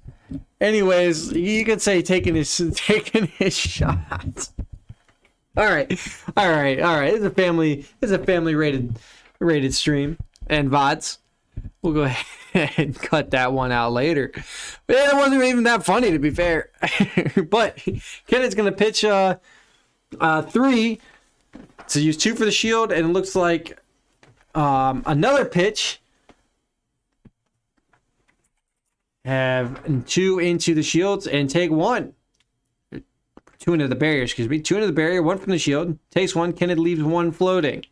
you could say taking his shot. All right. It's a family rated stream and VODs. We'll go ahead and cut that one out later. But yeah, it wasn't even that funny, to be fair. But Kenneth's gonna pitch 3 to use 2 for the shield, and it looks like another pitch. Have 2 into the shields and take 1. 2 into the barrier, 2 into the barrier, 1 from the shield. Takes 1. Kenneth leaves 1 floating.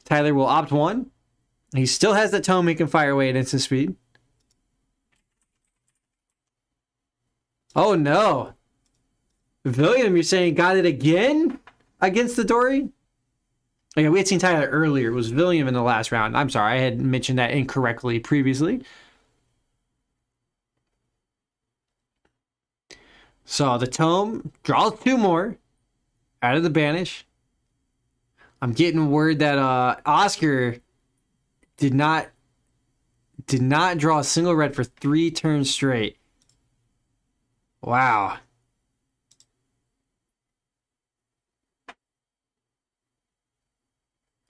Tyler will opt 1. He still has the tome he can fire away at instant speed. Oh no. William, you're saying got it again against the Dory? Okay, we had seen Tyler earlier. It was William in the last round. I'm sorry, I had mentioned that incorrectly previously. So the tome draws 2 more out of the banish. I'm getting word that Oscar did not draw a single red for 3 turns straight. Wow.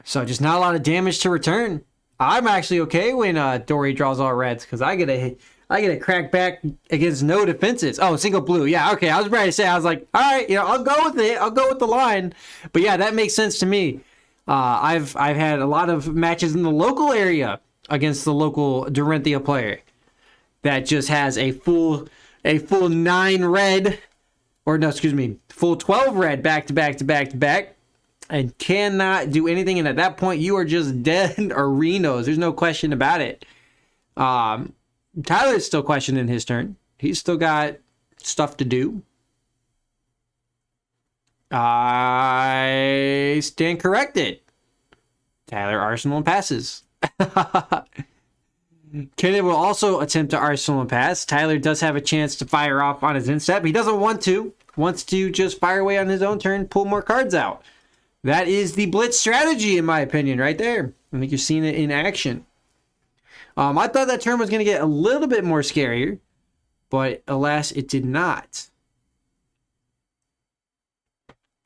So just not a lot of damage to return. I'm actually okay when Dory draws all reds because I get a crack back against no defenses. Oh, single blue. Yeah, okay. I was ready to say. I was like, all right, I'll go with it. I'll go with the line. But yeah, that makes sense to me. I've had a lot of matches in the local area against the local Dorinthia player that just has a full 9 red, or no, excuse me, full 12 red back to back, and cannot do anything. And at that point, you are just dead or Renos. There's no question about it. Tyler's still questioning his turn. He's still got stuff to do. I stand corrected. Tyler Arsenal passes. Kenneth will also attempt to Arsenal and pass. Tyler does have a chance to fire off on his instep. He doesn't want to. Wants to just fire away on his own turn, pull more cards out. That is the Blitz strategy, in my opinion, right there. I think you're seeing it in action. I thought that turn was going to get a little bit more scarier, but alas, it did not.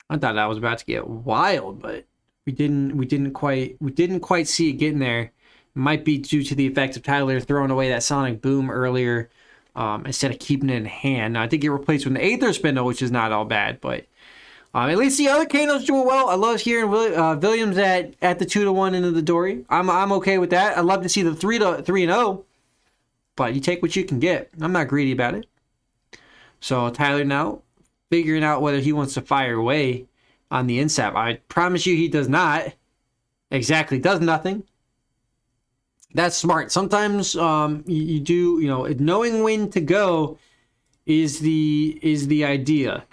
I thought that was about to get wild, but we didn't quite see it getting there. It might be due to the effect of Tyler throwing away that Sonic Boom earlier, instead of keeping it in hand. Now, I think it replaced with an Aether Spindle, which is not all bad, but at least the other Kano's doing well. I love hearing Williams at the 2-1 into the Dory. I'm okay with that. I'd love to see the 3-0, but you take what you can get. I'm not greedy about it. So Tyler now figuring out whether he wants to fire away on the instep. I promise you he does not. Exactly, does nothing. That's smart. Sometimes you do, knowing when to go is the idea.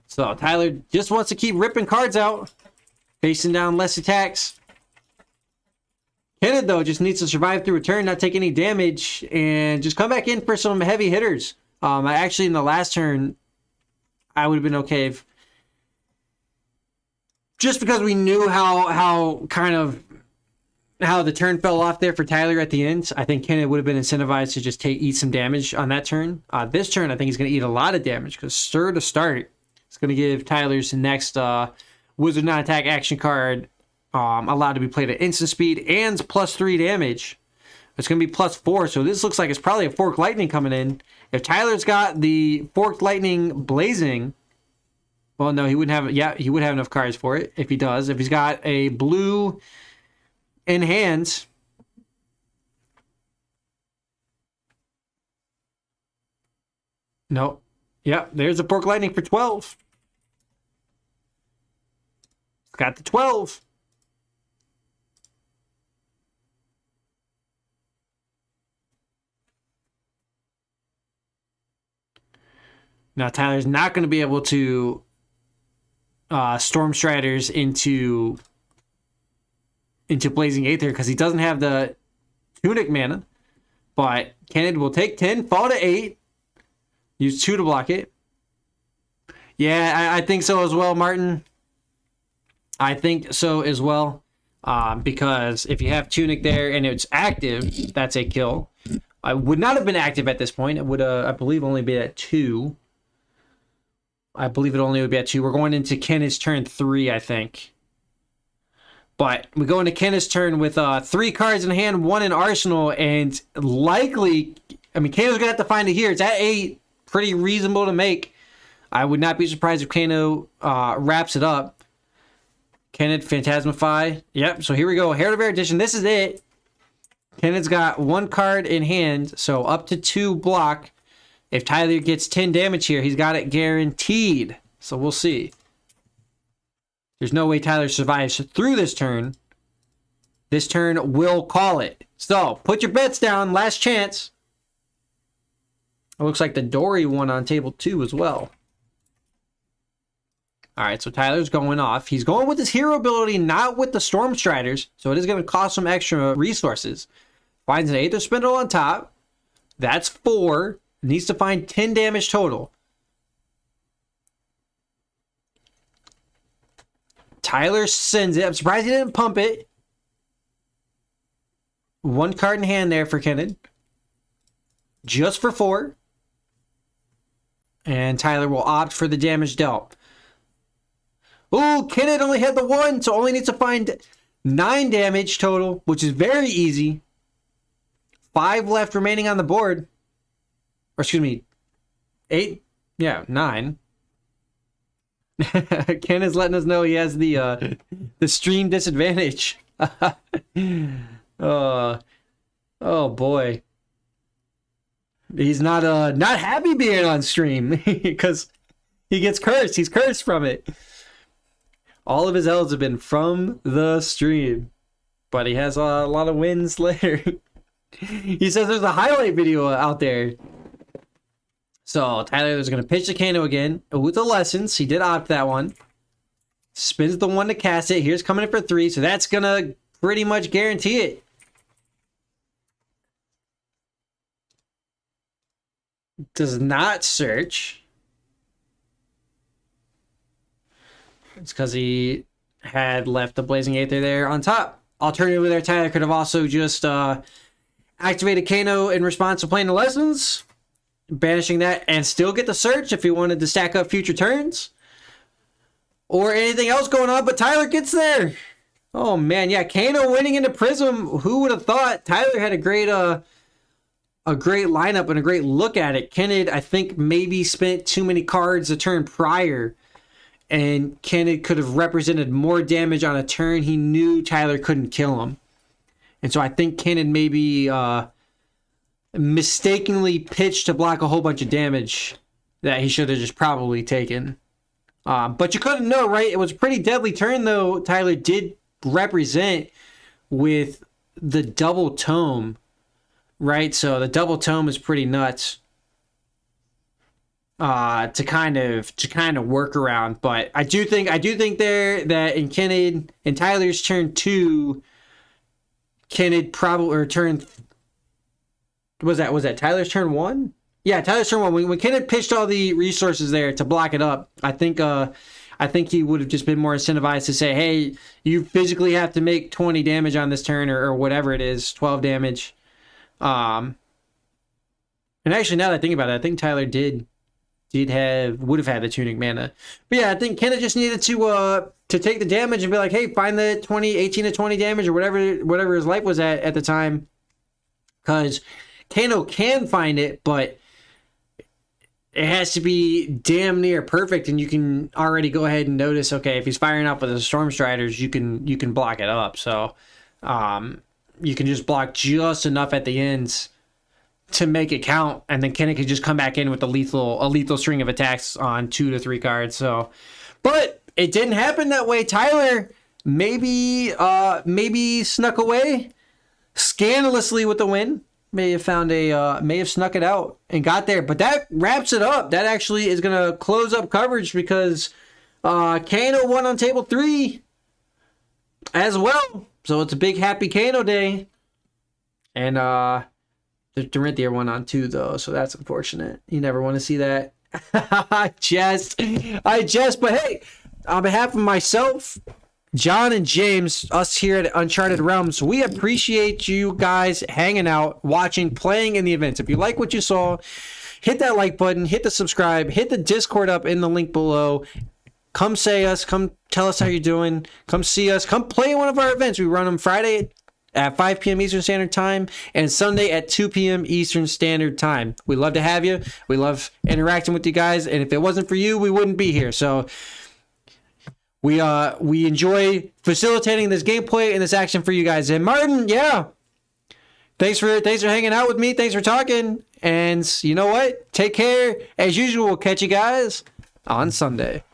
So Tyler just wants to keep ripping cards out, facing down less attacks. Kenneth, though, just needs to survive through a turn, not take any damage, and just come back in for some heavy hitters. I actually, in the last turn, I would have been okay if, just because we knew how the turn fell off there for Tyler at the end. I think Kenneth would have been incentivized to just eat some damage on that turn. This turn, I think he's going to eat a lot of damage because Stir to start. It's going to give Tyler's next Wizard non-attack action card allowed to be played at instant speed and +3 damage. It's going to be +4, so this looks like it's probably a Forked Lightning coming in. If Tyler's got the Forked Lightning Blazing, well, no, he wouldn't have. Yeah, he would have enough cards for it if he does. If he's got a blue in hand, no. Yeah, there's a Forked Lightning for 12. Got the 12. Now Tyler's not going to be able to Storm Striders into Blazing Aether because he doesn't have the Tunic mana. But Kenneth will take 10, fall to 8. Use 2 to block it. Yeah, I think so as well, Martin. I think so as well. Because if you have Tunic there and it's active, that's a kill. I would not have been active at this point. It would, I believe, only be at 2. I believe it only would be at 2. We're going into Kenneth's turn 3, I think. But we go into Kenneth's turn with 3 cards in hand, 1 in arsenal, and likely, Kano's going to have to find it here. It's at 8. Pretty reasonable to make. I would not be surprised if Kano wraps it up. Kenneth, Phantasmify. Yep, so here we go. Hair to Bear Edition. This is it. Kenneth's got 1 card in hand, so up to 2 block. If Tyler gets 10 damage here, he's got it guaranteed. So we'll see. There's no way Tyler survives through this turn. This turn will call it. So, put your bets down. Last chance. It looks like the Dory won on table 2 as well. Alright, so Tyler's going off. He's going with his hero ability, not with the Storm Striders. So it is going to cost some extra resources. Finds an Aether Spindle on top. That's 4. Needs to find 10 damage total. Tyler sends it. I'm surprised he didn't pump it. 1 card in hand there for Kenneth. Just for 4. And Tyler will opt for the damage dealt. Ooh, Kenneth only had the 1, so only needs to find 9 damage total, which is very easy. 5 left remaining on the board. Or excuse me, 8? Yeah, 9. Ken is letting us know he has the stream disadvantage. Oh boy. He's not happy being on stream because he gets cursed. He's cursed from it. All of his L's have been from the stream. But he has a lot of wins later. He says there's a highlight video out there. So Tyler is going to pitch the Kano again with the lessons. He did opt that one. Spins the 1 to cast it. Here's coming in for 3. So that's going to pretty much guarantee it. Does not search. It's because he had left the Blazing Aether there on top. Alternatively, there, Tyler could have also just activated Kano in response to playing the lessons, banishing that, and still get the search if he wanted to stack up future turns. Or anything else going on, but Tyler gets there. Oh, man, yeah, Kano winning into Prism. Who would have thought? Tyler had a great lineup and a great look at it. Kenneth, I think, maybe spent too many cards a turn prior, and Kenneth could have represented more damage on a turn he knew Tyler couldn't kill him. And so I think Kenneth maybe mistakenly pitched to block a whole bunch of damage that he should have just probably taken. But you couldn't know, right? It was a pretty deadly turn, though. Tyler did represent with the double tome, right? So the double tome is pretty nuts to kind of work around. But I do think there that in Kenneth, in Tyler's turn 2, Kenneth probably, or turn, was that Tyler's turn 1? Yeah, Tyler's turn 1. When Kenneth pitched all the resources there to block it up, I think he would have just been more incentivized to say, hey, you physically have to make 20 damage on this turn, or whatever it is, 12 damage. And actually, now that I think about it, I think Tyler would have had the Tunic mana. But yeah, I think Kenneth just needed to take the damage and be like, hey, find the 18 to 20 damage or whatever his life was at the time. Because Kano can find it, but it has to be damn near perfect, and you can already go ahead and notice, okay, if he's firing up with the Storm Striders, you can block it up. So you can just block just enough at the ends to make it count, and then Kenneth could just come back in with a lethal string of attacks on 2 to 3 cards. So, but it didn't happen that way. Tyler maybe snuck away scandalously with the win. May have snuck it out and got there, but that wraps it up. That actually is gonna close up coverage because Kano won on table 3 as well. So it's a big happy Kano day, and the Dorinthia won on 2 though, so that's unfortunate. You never want to see that. I jest, but hey, on behalf of myself, John, and James, us here at Uncharted Realms, we appreciate you guys hanging out, watching, playing in the events. If you like what you saw, hit that like button, hit the subscribe, hit the Discord up in the link below. Come say us, come tell us how you're doing, come see us, come play one of our events. We run them Friday at 5 p.m. Eastern Standard Time and Sunday at 2 p.m. Eastern Standard Time. We love to have you. We love interacting with you guys, and if it wasn't for you, we wouldn't be here. So we enjoy facilitating this gameplay and this action for you guys. And Martin, yeah, thanks for hanging out with me. Thanks for talking. And you know what? Take care. As usual, we'll catch you guys on Sunday.